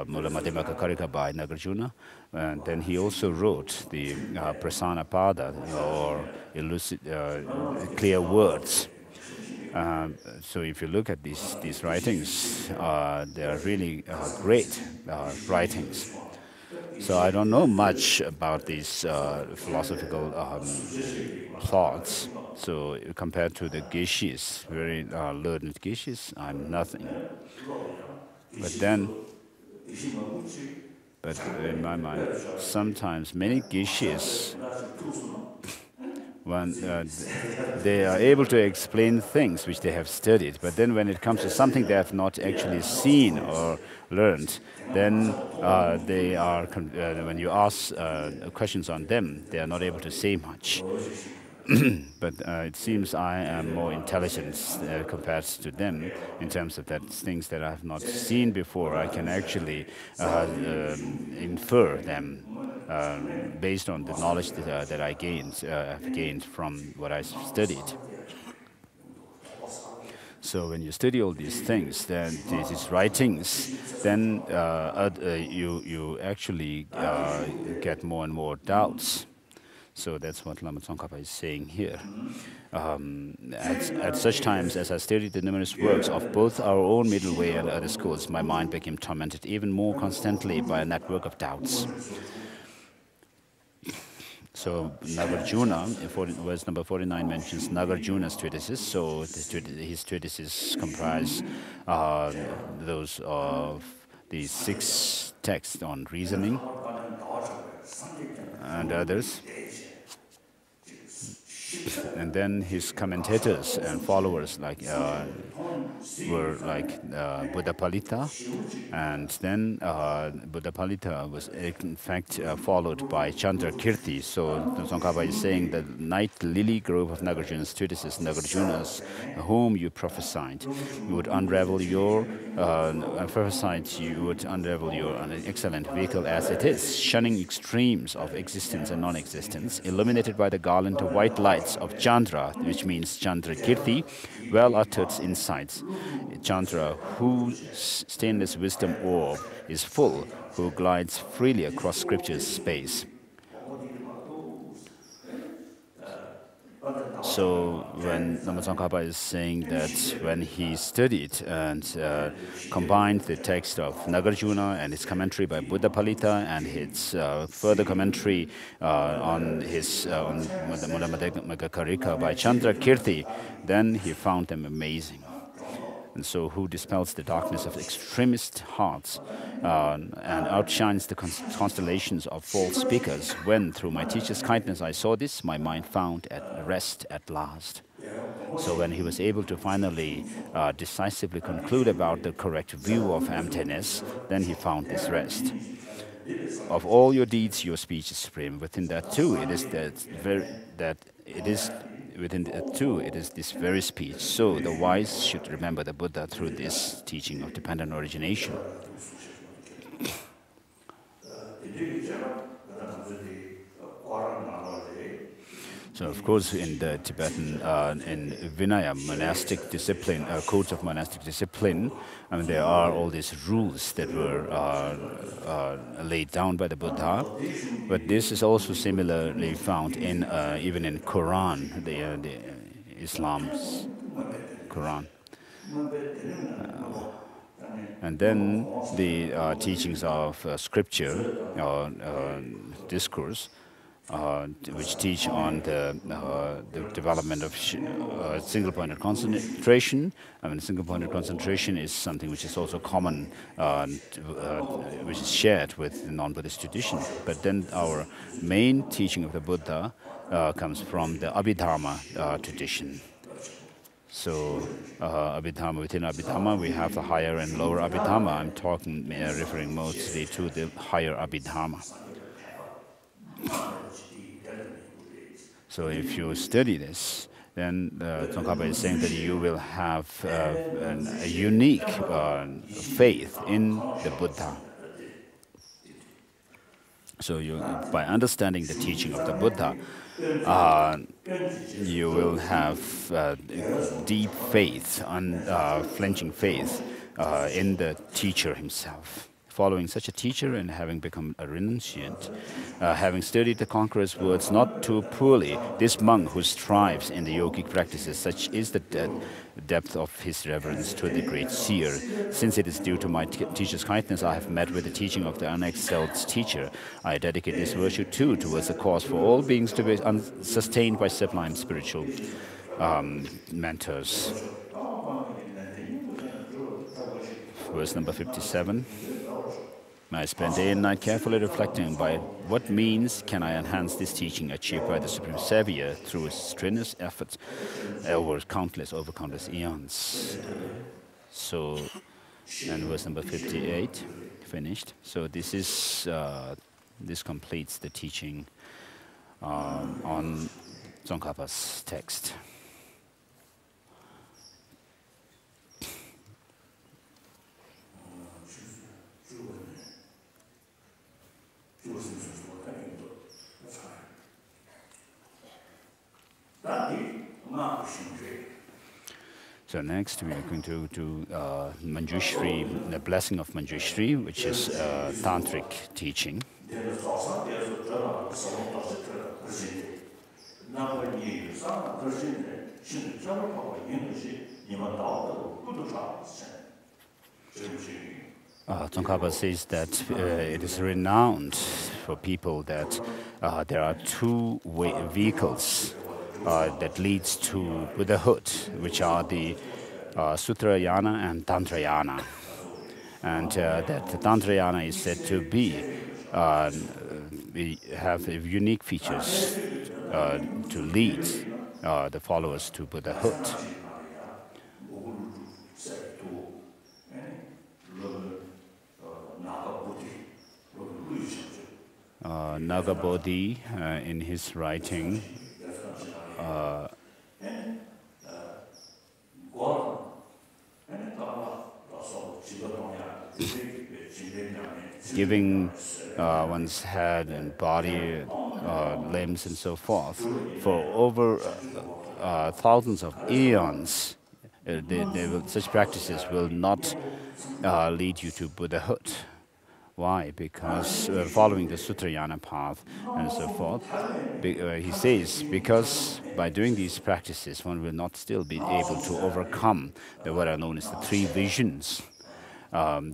Mula Madhyamaka Karika by Nagarjuna. And then he also wrote the Prasana Pada, or clear words. So if you look at these writings, they are really great writings. So I don't know much about these philosophical thoughts. So compared to the Geshis, very learned Geshis, I'm nothing. But in my mind, sometimes many Geshis, when they are able to explain things which they have studied, but then when it comes to something they have not actually seen or learned, then they are, when you ask questions on them, they are not able to say much. But it seems I am more intelligent compared to them in terms of that things that I have not seen before. I can actually infer them based on the knowledge that I have gained from what I studied. So when you study all these things, then these writings, then you actually get more and more doubts. So that's what Lama Tsongkhapa is saying here. At such times as I studied the numerous works of both our own middle way and other schools, my mind became tormented even more constantly by a network of doubts. So Nagarjuna, verse number 49 mentions Nagarjuna's treatises. So his treatises comprise those of the 6 texts on reasoning and others. And then his commentators and followers were like Buddhapalita, and then Buddhapalita was in fact followed by Chandrakirti. So Tsongkhapa is saying that night lily grove of Nagarjuna's treatises, Nagarjuna's whom you prophesied, you would unravel your an excellent vehicle as it is, shunning extremes of existence and non-existence, illuminated by the garland of white lights of Chandra, which means Chandrakirti, well-uttered insights. Chandra, whose stainless wisdom orb is full, who glides freely across scripture's space. So when Lama Tsongkhapa is saying that when he studied and combined the text of Nagarjuna and his commentary by Buddhapalita and his further commentary on Madhyamaka Karika by Chandrakirti, then he found them amazing. And so who dispels the darkness of extremist hearts and outshines the constellations of false speakers. When, through my teacher's kindness, I saw this, my mind found at rest at last. So when he was able to finally decisively conclude about the correct view of emptiness, then he found this rest. Of all your deeds, your speech is supreme. Within that too, it is within it too, it is this very speech. So the wise should remember the Buddha through this teaching of dependent origination. So, of course, in the Tibetan, in Vinaya, monastic discipline, codes of monastic discipline, I mean, there are all these rules that were laid down by the Buddha. But this is also similarly found in even in Quran, the Islam's Quran. And then the teachings of scripture or discourse, which teach on the development of single-pointed concentration. I mean, single-pointed concentration is something which is also common, which is shared with the non-Buddhist tradition. But then our main teaching of the Buddha comes from the Abhidharma tradition. So Abhidharma, within Abhidharma, we have the higher and lower Abhidharma. I'm referring mostly to the higher Abhidharma. So if you study this, then Tsongkhapa is saying that you will have a unique faith in the Buddha. So by understanding the teaching of the Buddha, you will have deep faith, unflinching faith in the teacher himself. Following such a teacher and having become a renunciant, having studied the conqueror's words not too poorly, this monk who strives in the yogic practices, such is the depth of his reverence to the great seer. Since it is due to my teacher's kindness, I have met with the teaching of the unexcelled teacher. I dedicate this virtue too towards the cause for all beings to be sustained by sublime spiritual mentors. Verse number 57. I spend day and night carefully reflecting by what means can I enhance this teaching achieved by the Supreme Savior through his strenuous efforts over countless eons. So, and verse number 58, finished. So this is this completes the teaching on Tsongkhapa's text. So next we are going to do Manjushri, the blessing of Manjushri, which is tantric teaching. Tsongkhapa says that it is renowned for people that there are two vehicles that leads to Buddhahood, which are the Sutrayana and Tantrayana. And that the Tantrayana is said to have unique features to lead the followers to Buddhahood. Nagabodhi, in his writing, giving one's head and body, limbs and so forth, for over thousands of eons, such practices will not lead you to Buddhahood. Why? Because following the Sutrayana path and so forth, he says, because by doing these practices, one will not still be able to overcome what are known as the three visions.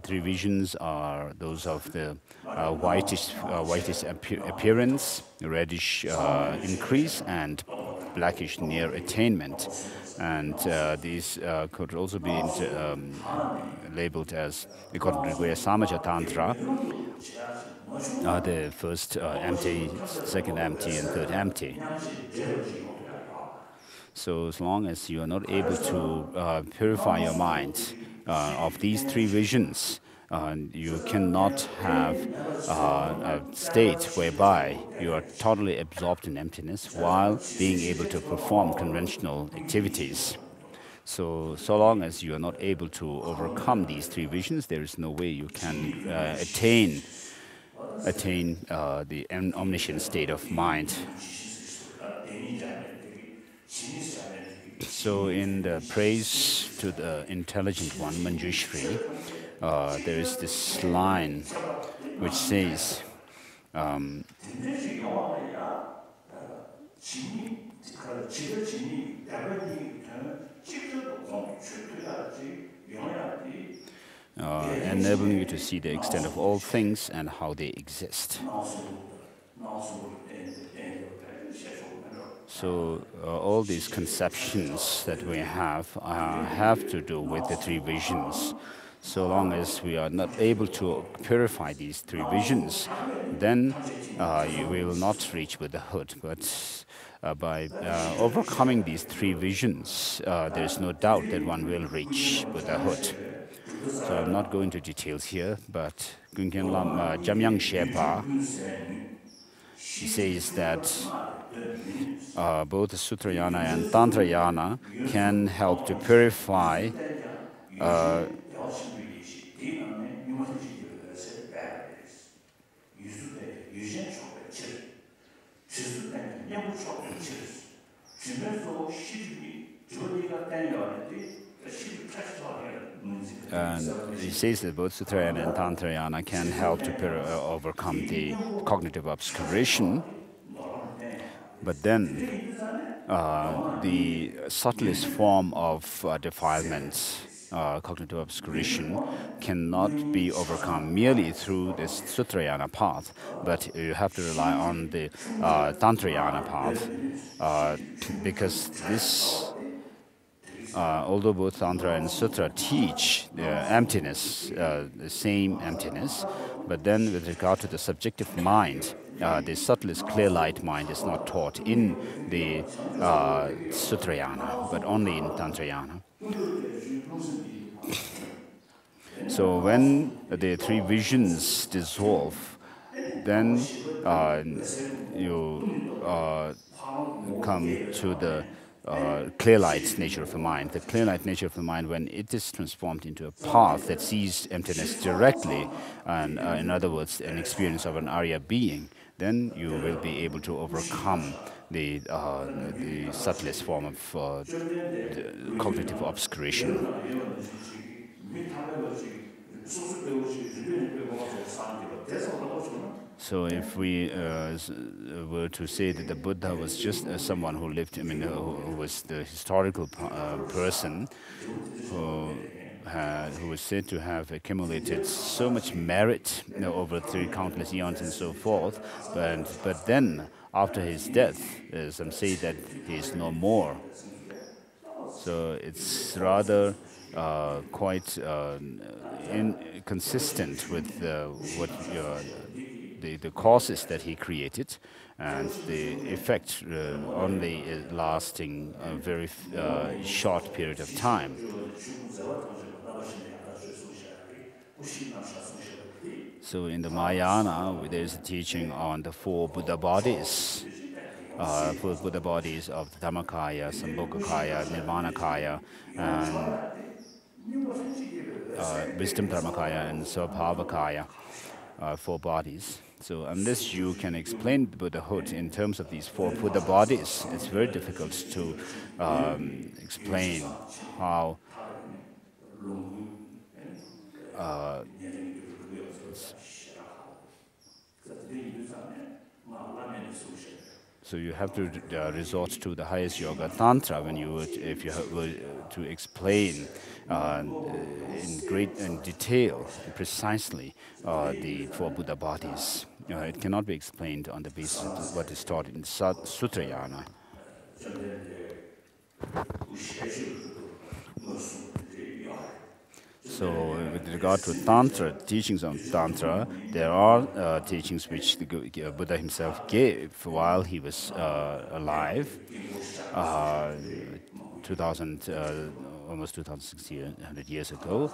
Three visions are those of the whitish appearance, reddish increase, and blackish near attainment. And these could also be labeled as, according to Samaja Tantra, the first empty, second empty, and third empty. So as long as you are not able to purify your mind of these three visions, you cannot have a state whereby you are totally absorbed in emptiness while being able to perform conventional activities. So long as you are not able to overcome these three visions, there is no way you can attain the omniscient state of mind. So in the praise to the intelligent one, Manjushri, there is this line which says, enabling you to see the extent of all things and how they exist. So all these conceptions that we have to do with the three visions. So long as we are not able to purify these three visions, then you will not reach Buddhahood. But by overcoming these three visions, there is no doubt that one will reach Buddhahood. So I'm not going into details here, but Gunken Lama Jamyang Shepa, he says that both Sutrayana and Tantrayana can help to purify and he says that both Sutrayana and Tantrayana can help to overcome the cognitive obscuration, but then the subtlest form of defilement, cognitive obscuration, cannot be overcome merely through this Sutrayana path, but you have to rely on the Tantrayana path, because this, although both Tantra and Sutra teach the emptiness, the same emptiness, but then with regard to the subjective mind, the subtlest clear light mind is not taught in the Sutrayana, but only in Tantrayana. So when the three visions dissolve, then you come to the clear light nature of the mind. The clear light nature of the mind, when it is transformed into a path that sees emptiness directly, and in other words, an experience of an Arya being, then you will be able to overcome the subtlest form of cognitive obscuration. So if we were to say that the Buddha was just someone who lived, who was the historical person who was said to have accumulated so much merit, over three countless eons and so forth, but then after his death, some say that he is no more. So it's rather quite inconsistent with what the causes that he created, and the effect only is lasting a very short period of time. So in the Mahayana, there is a teaching on the four Buddha bodies. Four Buddha bodies of the Dhammakaya, Sambhogakaya, Nirmanakaya, and Wisdom Dharmakaya and Svabhavakaya, four bodies. So unless you can explain Buddhahood in terms of these four Buddha bodies, it's very difficult to explain how so you have to resort to the highest yoga tantra when you would, if you were to explain in detail, precisely, the four Buddha bodies. It cannot be explained on the basis of what is taught in Sutrayana. So with regard to Tantra, teachings on Tantra, there are teachings which the Buddha himself gave while he was alive, almost 2,600 years ago.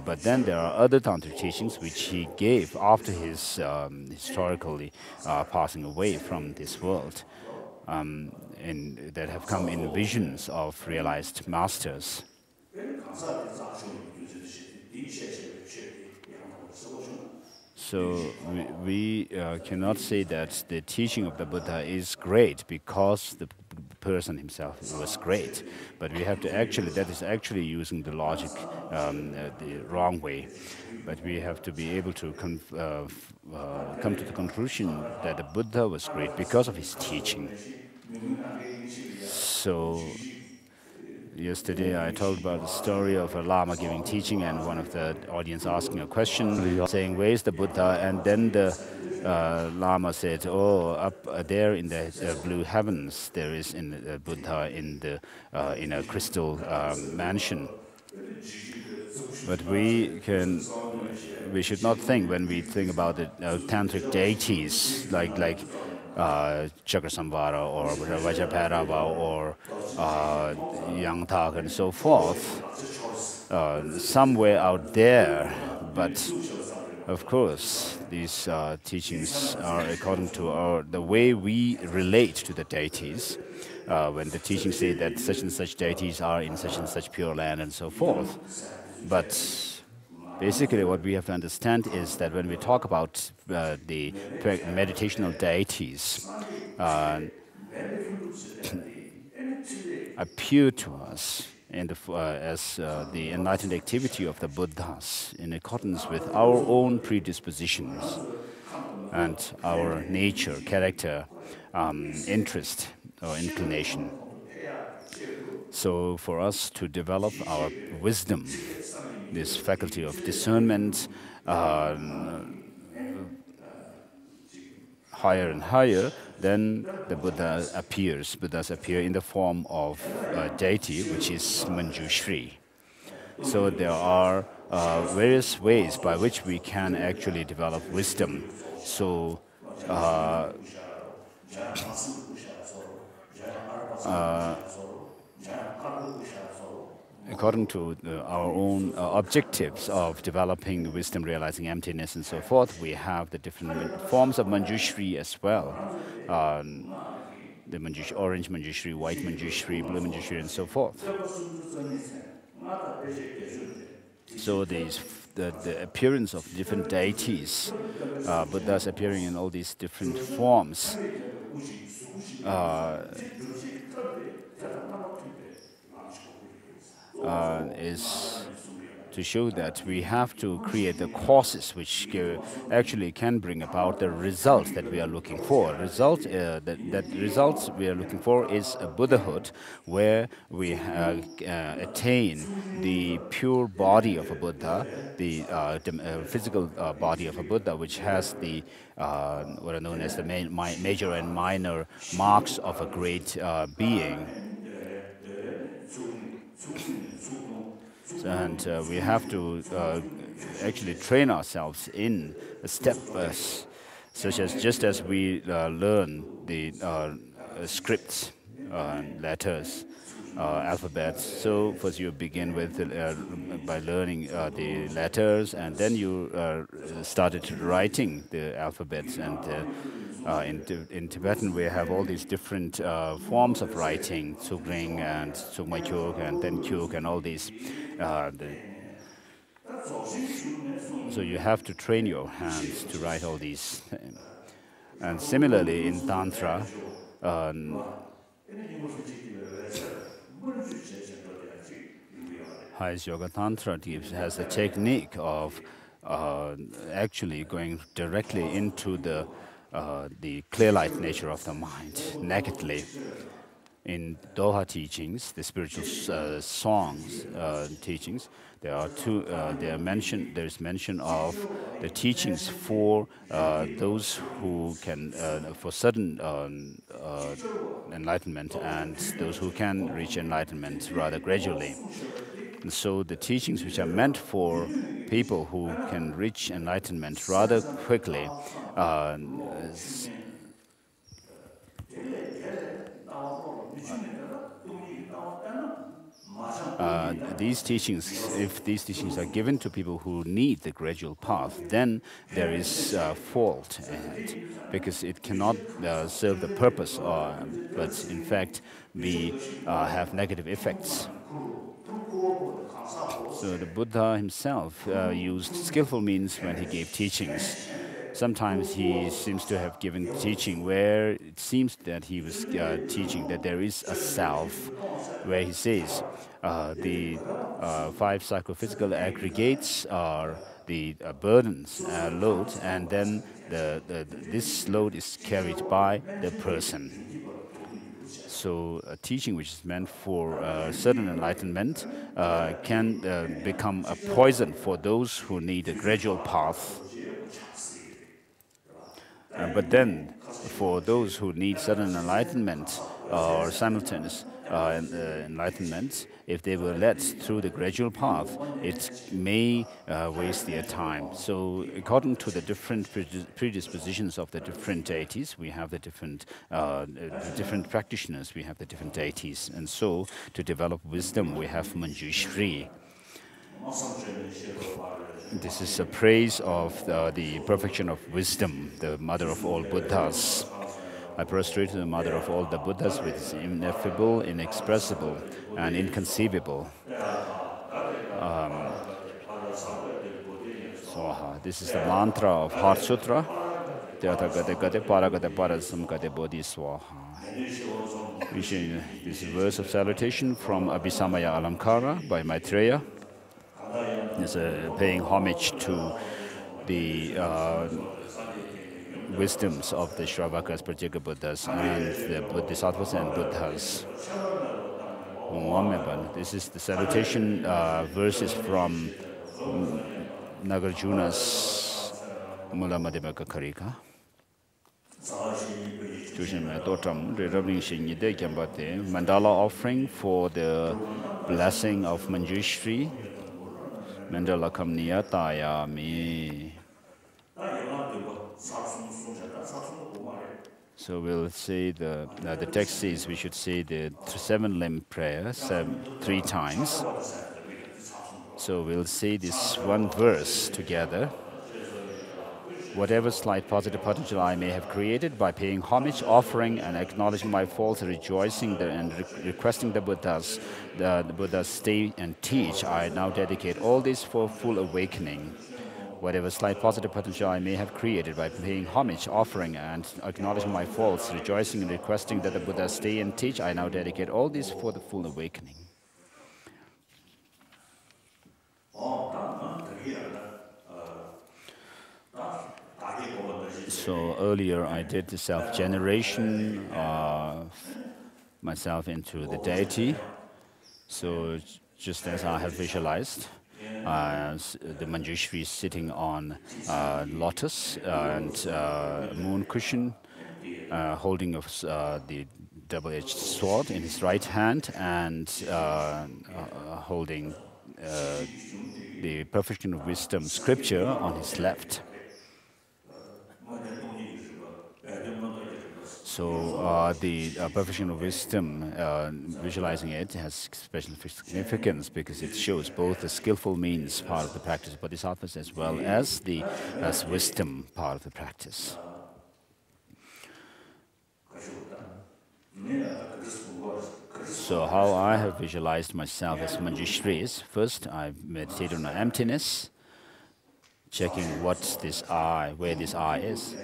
But then there are other Tantric teachings which he gave after his historically passing away from this world, that have come in visions of realized masters. So we cannot say that the teaching of the Buddha is great because the person himself was great, but we have to that is actually using the logic the wrong way. But we have to be able to come to the conclusion that the Buddha was great because of his teaching. So yesterday I told about the story of a Lama giving teaching, and one of the audience asking a question, saying, "Where is the Buddha?" And then the Lama said, "Oh, up there in the blue heavens, there is a Buddha in a crystal mansion." But we should not think, when we think about the tantric deities like Chakrasamvara or Vajrapairava or Yangtak and so forth, somewhere out there. But of course, these teachings are according to the way we relate to the deities. When the teachings say that such and such deities are in such and such pure land and so forth. But basically what we have to understand is that when we talk about the meditational deities, appear to us as the enlightened activity of the Buddhas in accordance with our own predispositions and our nature, character, interest or inclination. So for us to develop our wisdom, this faculty of discernment, higher and higher, then the Buddha appears. Buddhas appear in the form of a deity, which is Manjushri. So there are various ways by which we can actually develop wisdom. So according to our own objectives of developing wisdom, realizing emptiness, and so forth, we have the different forms of Manjushri as well. The orange Manjushri, white Manjushri, blue Manjushri, and so forth. So the appearance of different deities, Buddhas appearing in all these different forms, is to show that we have to create the causes which actually can bring about the results that we are looking for. That results we are looking for is a Buddhahood where we attain the pure body of a Buddha, the physical body of a Buddha, which has the what are known as the major and minor marks of a great being. And we have to actually train ourselves in a step, such as just as we learn the scripts, letters, alphabets. So first you begin with by learning the letters, and then you started writing the alphabets. And in Tibetan, we have all these different forms of writing, Tsukring and Tsukmaikyuk and Tenkyuk and all these. So you have to train your hands to write all these. And similarly, in Tantra, Highest Yoga Tantra has a technique of actually going directly into the clear light nature of the mind, nakedly. In Doha teachings, the spiritual songs teachings, there is mention of the teachings for those who can, for sudden enlightenment, and those who can reach enlightenment rather gradually. And so the teachings which are meant for people who can reach enlightenment rather quickly these teachings, if these teachings are given to people who need the gradual path, then there is fault ahead, because it cannot serve the purpose, but in fact we have negative effects. So the Buddha himself used skillful means when he gave teachings. Sometimes he seems to have given teaching where it seems that he was teaching that there is a self, where he says the five psychophysical aggregates are the burdens, load, and then this load is carried by the person. So a teaching which is meant for certain enlightenment can become a poison for those who need a gradual path. But then, for those who need sudden enlightenment or simultaneous enlightenment, if they were led through the gradual path, it may waste their time. So according to the different predispositions of the different deities, we have the different practitioners, we have the different deities. And so to develop wisdom, we have Manjushri. This is a praise of the perfection of wisdom, the mother of all Buddhas. I prostrate to the mother of all the Buddhas, which is ineffable, inexpressible, and inconceivable. Swaha. This is the mantra of Heart Sutra. This is a verse of salutation from Abhisamaya Alamkara by Maitreya. It's paying homage to the wisdoms of the Shravakas, Pratyeka Buddhas, and the Bodhisattvas and Buddhas. This is the salutation verses from Nagarjuna's Mula Madhyamaka Karika. Mandala offering for the blessing of Manjushri. Mandala Kamniyatayami. So we'll say the text says we should say the 7-limb prayer 3 times. So we'll say this one verse together. Whatever slight positive potential I may have created by paying homage, offering, and acknowledging my faults, rejoicing and requesting the Buddhas stay and teach, I now dedicate all this for full awakening. Whatever slight positive potential I may have created by paying homage, offering, and acknowledging my faults, rejoicing and requesting that the Buddhas stay and teach, I now dedicate all this for the full awakening. So earlier I did the self-generation, myself into the deity. So just as I have visualized, the Manjushri sitting on lotus and moon cushion, holding the double-edged sword in his right hand and holding the perfection of wisdom scripture on his left. So the perfection of wisdom, visualizing it, has special significance because it shows both the skillful means part of the practice of bodhisattvas as well as the wisdom part of the practice. So how I have visualized myself as Manjushri is, first I meditate on emptiness, checking what's this I, where this I is.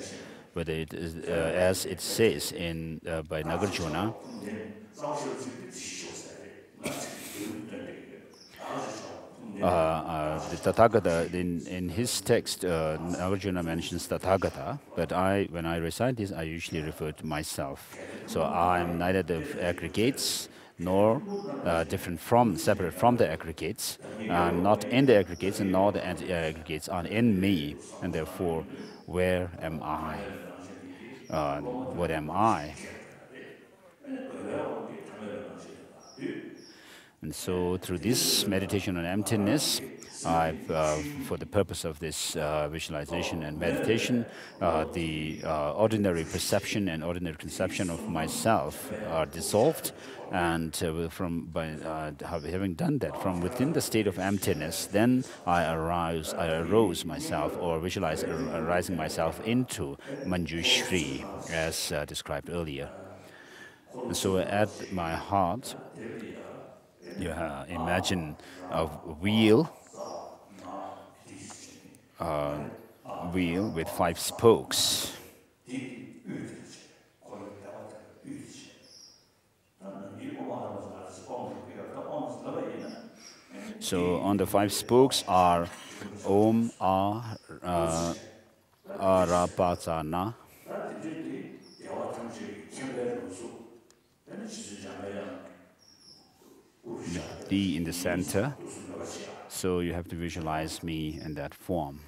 Whether it is, as it says by Nagarjuna, the Tathagata, in his text, Nagarjuna mentions Tathagata, but when I recite this, I usually refer to myself. So I am neither the aggregates nor separate from the aggregates. I'm not in the aggregates, and nor the aggregates are in me, and therefore, where am I? What am I? And so through this meditation on emptiness, for the purpose of this visualization and meditation, the ordinary perception and ordinary conception of myself are dissolved, and having done that from within the state of emptiness, then I arose myself, or visualize arising myself into Manjushri, as described earlier. And so at my heart, you imagine a wheel with 5 spokes. So on the 5 spokes are Om, Arapatana, D in the center. So you have to visualize me in that form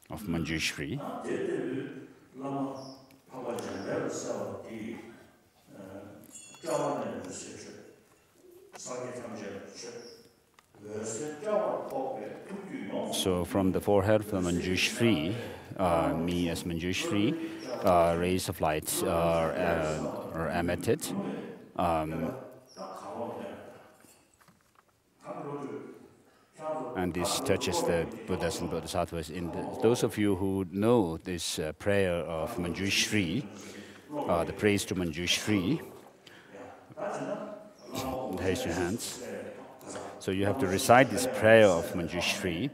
of Manjushri. So from the forehead, from Manjushri, me as Manjushri, rays of light are emitted. and this touches the Buddhas and Bodhisattvas. Those of you who know this prayer of Manjushri, the praise to Manjushri, raise your hands. So you have to recite this prayer of Manjushri.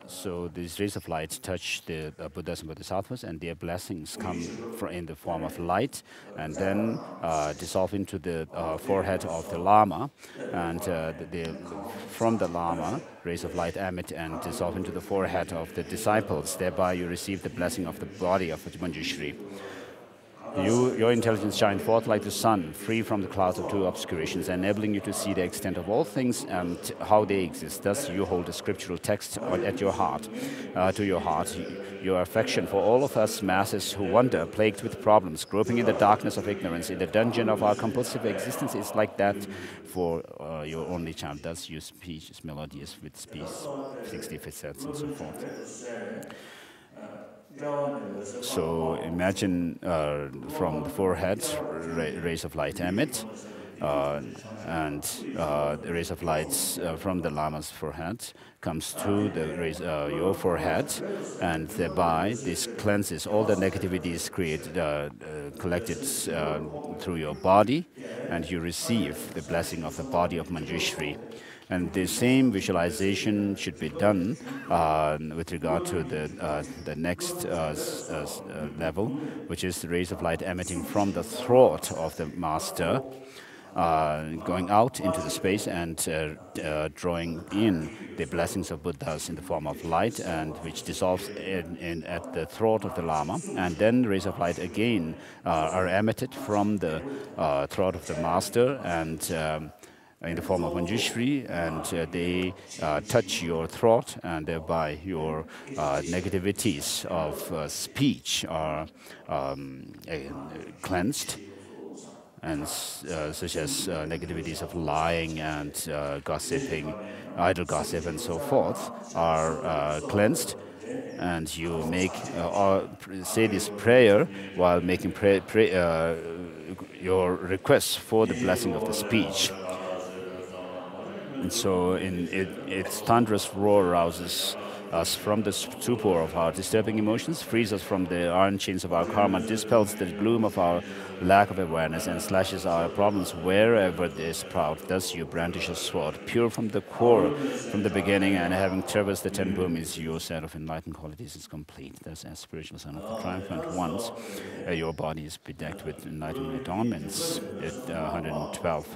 So these rays of light touch the Buddhas and Bodhisattvas, and their blessings come in the form of light, and then dissolve into the forehead of the Lama, and from the Lama, rays of light emit and dissolve into the forehead of the disciples. Thereby you receive the blessing of the body of Manjushri. Your intelligence shines forth like the sun, free from the clouds of two obscurations, enabling you to see the extent of all things and how they exist. Thus, you hold a scriptural text at your heart, to your heart. Your affection for all of us masses who wander, plagued with problems, groping in the darkness of ignorance, in the dungeon of our compulsive existence, is like that for your only child. Thus, your speech is melodious with speech, 60% and so forth. So imagine from the forehead, rays of light emit, and the rays of light from the Lama's forehead comes to the rays, your forehead, and thereby this cleanses all the negativities collected through your body, and you receive the blessing of the body of Manjushri. And the same visualization should be done with regard to the next level, which is the rays of light emitting from the throat of the master, going out into the space and drawing in the blessings of Buddhas in the form of light, and which dissolves at the throat of the Lama. And then rays of light again are emitted from the throat of the master, and in the form of Manjushri, and they touch your throat, and thereby your negativities of speech are cleansed, and such as negativities of lying and gossiping, idle gossip, and so forth are cleansed. And you make or say this prayer while making your requests for the blessing of the speech. And so its thunderous roar rouses us from the stupor of our disturbing emotions, frees us from the iron chains of our karma, dispels the gloom of our lack of awareness, and slashes our problems wherever they sprout. Thus you brandish a sword, pure from the core, from the beginning, and having traversed the 10 bhumis, your set of enlightened qualities is complete. Thus, as spiritual son of the triumphant ones, your body is bedecked with enlightenment adornments at 112.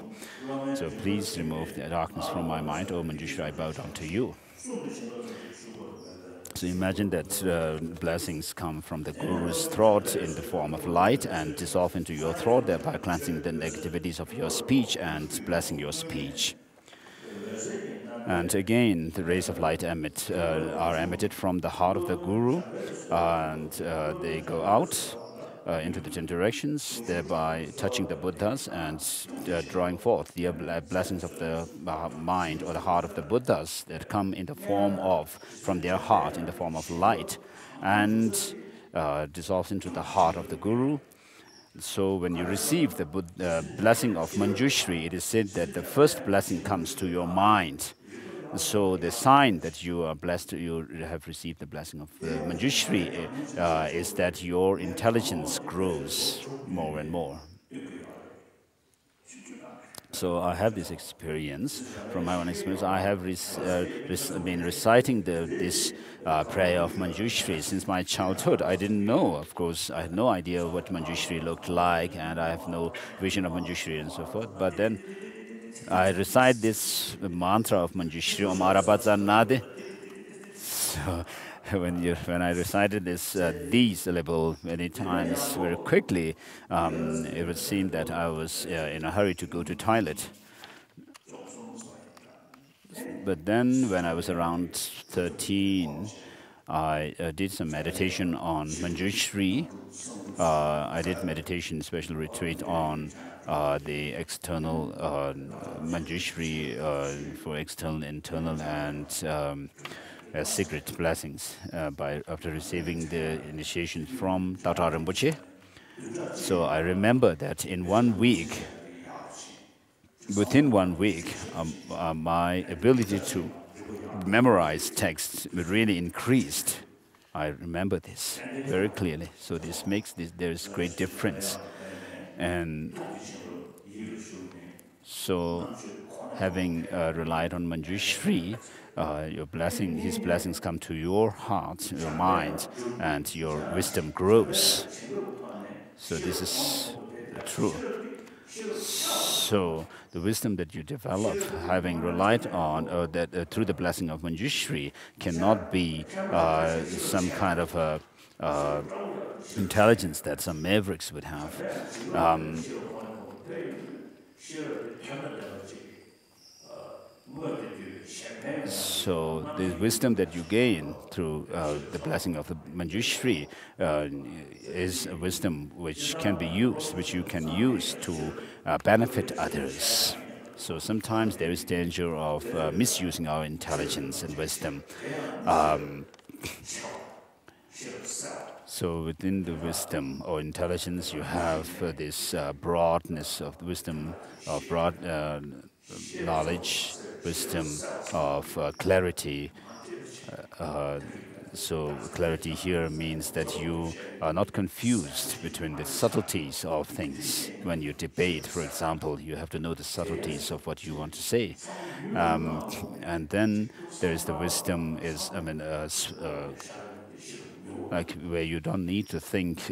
So please remove the darkness from my mind. O Manjushri, I bow down to you. So imagine that blessings come from the Guru's throat in the form of light and dissolve into your throat, thereby cleansing the negativities of your speech and blessing your speech. And again, the rays of light are emitted from the heart of the Guru, and they go out into the 10 directions, thereby touching the Buddhas and drawing forth the blessings of the mind or the heart of the Buddhas that come in the form of, from their heart, in the form of light, and dissolves into the heart of the Guru. So when you receive the blessing of Manjushri, it is said that the first blessing comes to your mind. So the sign that you are blessed, you have received the blessing of Manjushri, is that your intelligence grows more and more. So I have this experience. From my own experience, I have been reciting this prayer of Manjushri since my childhood. I didn't know, of course, I had no idea what Manjushri looked like, and I have no vision of Manjushri and so forth. But then I recite this mantra of Manjushri, Om Arabadzanade. So when I recited these syllables many times very quickly, it would seem that I was in a hurry to go to toilet. But then when I was around 13, I did some meditation on Manjushri. I did meditation, special retreat on the external Manjushri for external, internal, and secret blessings after receiving the initiation from Tata Rinpoche. So I remember that in 1 week, within 1 week, my ability to memorize text really increased. I remember this very clearly. So this makes this there is great difference. And so, having relied on Manjushri, your blessing, his blessings come to your heart, your mind, and your wisdom grows. So this is true. So the wisdom that you develop, having relied on that through the blessing of Manjushri, cannot be some kind of intelligence that some mavericks would have. So the wisdom that you gain through the blessing of the Manjushri is a wisdom which can be used, which you can use to benefit others. So sometimes there is danger of misusing our intelligence and wisdom. So within the wisdom or intelligence, you have this broadness of the wisdom, of broad knowledge, wisdom of clarity. So clarity here means that you are not confused between the subtleties of things. When you debate, for example, you have to know the subtleties of what you want to say. And then there is the wisdom like where you don't need to think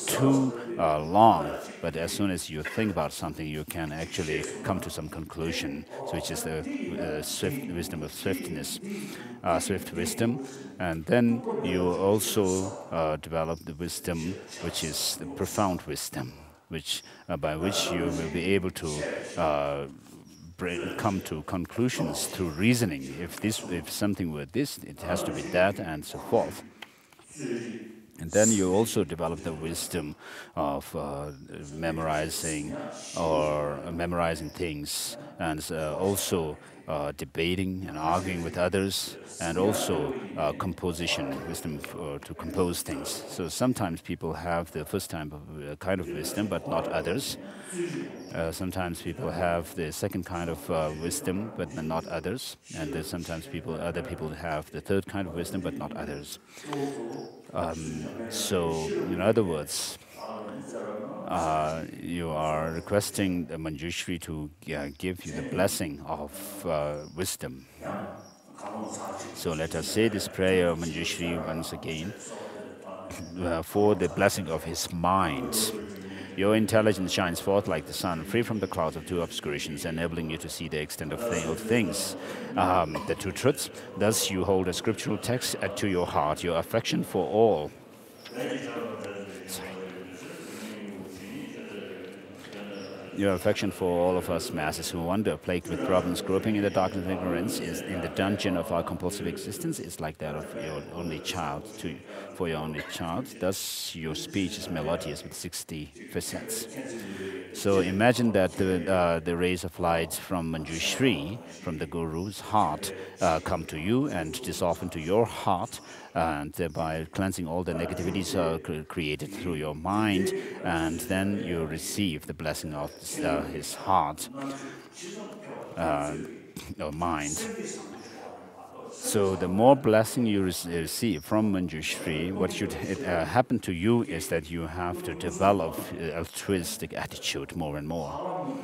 too long, but as soon as you think about something, you can actually come to some conclusion, which is the wisdom of swiftness, swift wisdom. And then you also develop the wisdom, which is the profound wisdom, which by which you will be able to come to conclusions through reasoning. If something were this, it has to be that, and so forth. And then you also develop the wisdom of memorizing things, and also debating and arguing with others, and also composition, wisdom to compose things. So sometimes people have the first kind of wisdom, but not others. Sometimes people have the second kind of wisdom, but not others. And then sometimes other people have the third kind of wisdom, but not others. So, in other words, you are requesting the Manjushri to give you the blessing of wisdom. So let us say this prayer of Manjushri once again for the blessing of his mind. Your intelligence shines forth like the sun, free from the clouds of two obscurations, enabling you to see the extent of things, the two truths. Thus you hold a scriptural text to your heart, your affection for all. Your affection for all of us masses who wander, plagued with problems, groping in the darkness of ignorance, is in the dungeon of our compulsive existence, is like that of your only child, for your only child. Thus, your speech is melodious with 60 facets. So imagine that the rays of light from Manjushri, from the Guru's heart, come to you and dissolve into your heart, and by cleansing all the negativities created through your mind, and then you receive the blessing of his heart or mind. So the more blessing you receive from Manjushri, what should happen to you is that you have to develop altruistic attitude more and more.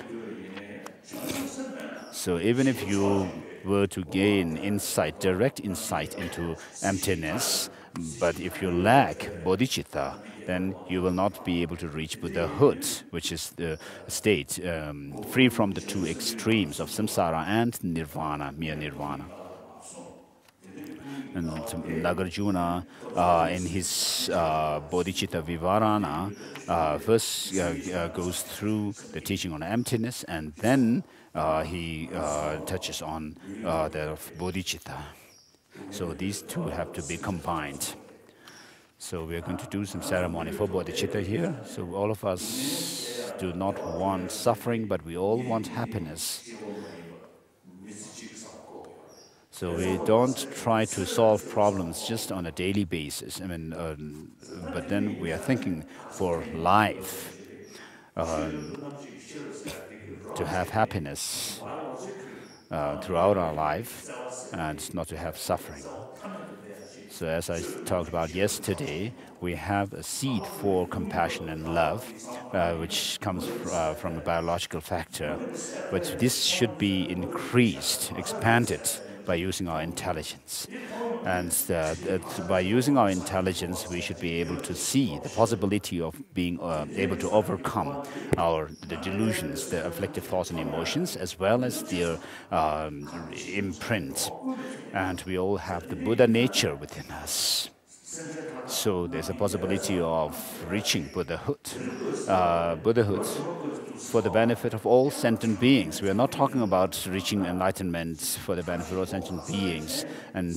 So even if you were to gain insight, direct insight into emptiness, but if you lack bodhicitta, then you will not be able to reach Buddhahood, which is the state free from the two extremes of samsara and nirvana, mere nirvana. And Nagarjuna, in his Bodhicitta Vivarana, first goes through the teaching on emptiness, and then he touches on the Bodhicitta. So these two have to be combined. So we are going to do some ceremony for Bodhicitta here. So all of us do not want suffering, but we all want happiness. So we don't try to solve problems just on a daily basis. I mean, but then we are thinking for life. to have happiness throughout our life and not to have suffering. So as I talked about yesterday, we have a seed for compassion and love, which comes from a biological factor. But this should be increased, expanded by using our intelligence. And by using our intelligence, we should be able to see the possibility of being able to overcome the delusions, the afflictive thoughts and emotions, as well as their imprint. And we all have the Buddha nature within us. So there's a possibility of reaching Buddhahood. Buddhahood for the benefit of all sentient beings. We are not talking about reaching enlightenment for the benefit of all sentient beings and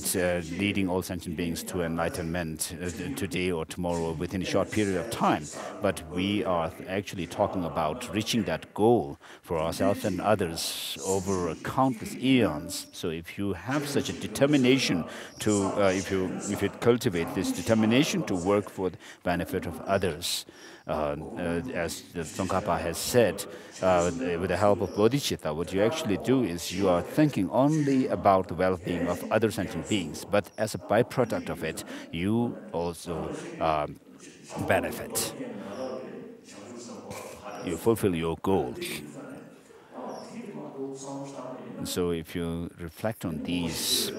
leading all sentient beings to enlightenment today or tomorrow or within a short period of time. But we are actually talking about reaching that goal for ourselves and others over countless eons. So if you have such a determination to, if you cultivate this determination to work for the benefit of others, as the Tsongkhapa has said, with the help of bodhicitta, what you actually do is you are thinking only about the well-being of other sentient beings, but as a byproduct of it, you also benefit. You fulfill your goal. So if you reflect on these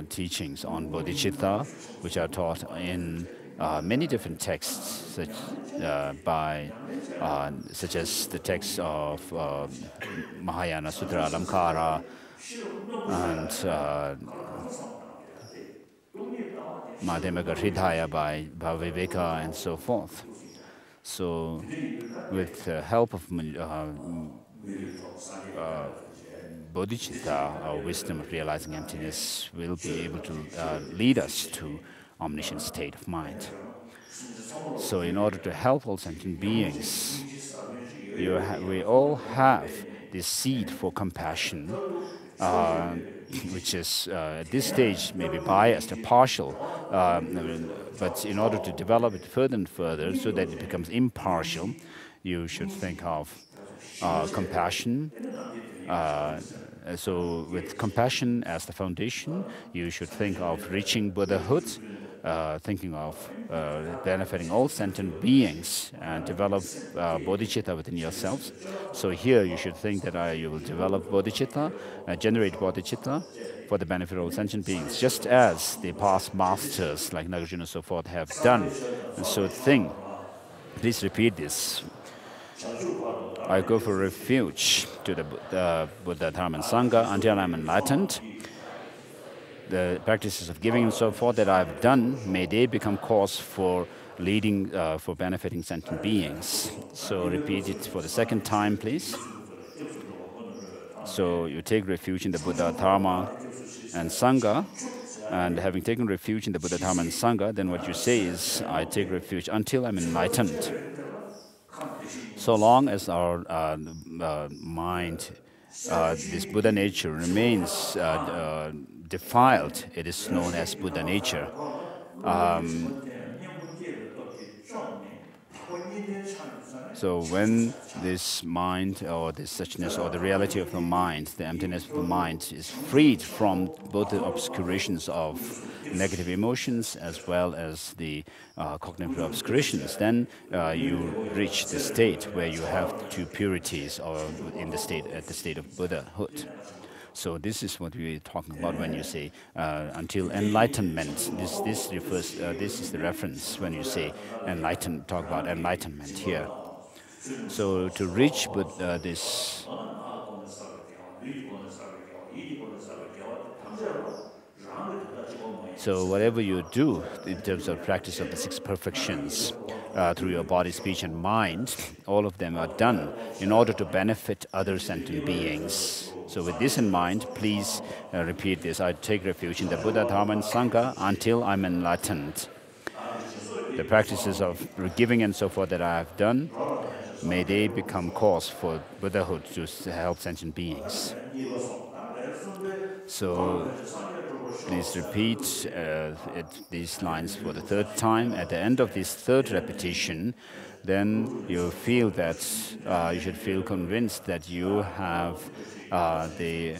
teachings on bodhicitta, which are taught in many different texts, such as the text of Mahayana Sutra Alamkara and Madhyamaka Hridaya by Bhaviveka and so forth. So with the help of bodhicitta, our wisdom of realizing emptiness will be able to lead us to omniscient state of mind. So in order to help all sentient beings, we all have this seed for compassion, which is at this stage maybe biased or partial, but in order to develop it further and further so that it becomes impartial, you should think of compassion. So with compassion as the foundation, you should think of reaching Buddhahood, thinking of benefiting all sentient beings and develop bodhicitta within yourselves. So here you should think that you will develop bodhicitta, generate bodhicitta for the benefit of all sentient beings, just as the past masters like Nagarjuna and so forth have done. And so think, please repeat this. I go for refuge to the Buddha, Dharma, and Sangha until I'm enlightened. The practices of giving and so forth that I've done, may they become cause for leading, for benefiting sentient beings. So repeat it for the second time, please. So you take refuge in the Buddha, Dharma, and Sangha. And having taken refuge in the Buddha, Dharma, and Sangha, then what you say is, I take refuge until I'm enlightened. So long as our mind, this Buddha nature remains defiled, it is known as Buddha nature. So when this mind or this suchness or the reality of the mind, the emptiness of the mind is freed from both the obscurations of negative emotions as well as the cognitive obscurations, then you reach the state where you have the two purities or in the state at the state of Buddhahood. So this is what we're talking about when you say until enlightenment. This refers. This is the reference when you say enlighten. Talk about enlightenment here. So to reach this. So whatever you do in terms of practice of the six perfections through your body, speech, and mind, all of them are done in order to benefit other sentient beings. So with this in mind, please repeat this. I take refuge in the Buddha, Dharma, and Sangha until I'm enlightened. The practices of giving and so forth that I have done, may they become cause for Buddhahood to help sentient beings. So please repeat these lines for the third time. At the end of this third repetition, then you feel that you should feel convinced that you have the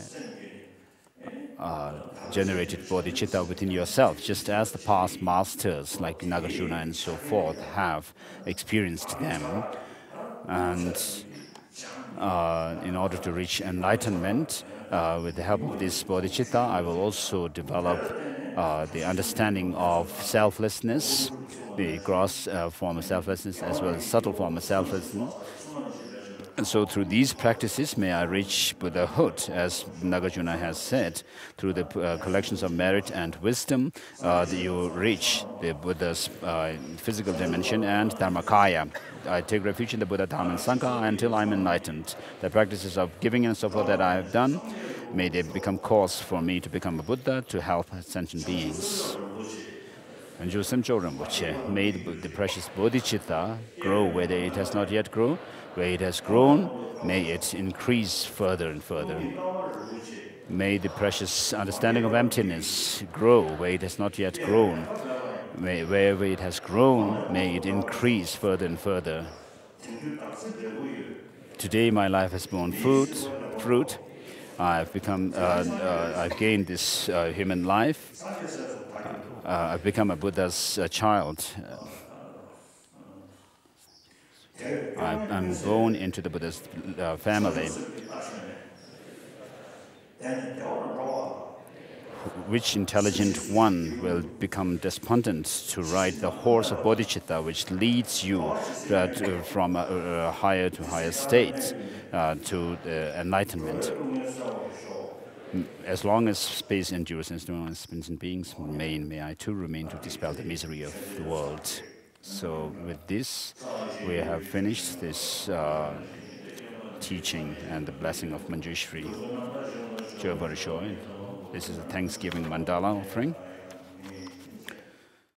generated bodhicitta within yourself, just as the past masters like Nagarjuna and so forth have experienced them. And in order to reach enlightenment, with the help of this bodhicitta, I will also develop the understanding of selflessness, the gross form of selflessness as well as subtle form of selflessness. And so through these practices, may I reach Buddhahood, as Nagarjuna has said, through the collections of merit and wisdom, you reach the Buddha's physical dimension and Dharmakaya. I take refuge in the Buddha, Dharma, and Sangha until I'm enlightened. The practices of giving and so forth that I have done, may they become cause for me to become a Buddha, to help sentient beings. And Josemcho Rinpoche made the precious bodhicitta grow where it has not yet grown. Where it has grown, may it increase further and further. May the precious understanding of emptiness grow where it has not yet grown. Wherever it has grown, may it increase further and further. Today my life has borne fruit. I've gained this human life. I've become a Buddha's child. I'm born into the Buddha's family. Which intelligent one will become despondent to ride the horse of bodhicitta, which leads you from higher to higher states to enlightenment? As long as space endures, as long as sentient beings remain, may I too remain to dispel the misery of the world. So with this, we have finished this teaching and the blessing of Manjushri. This is a Thanksgiving mandala offering.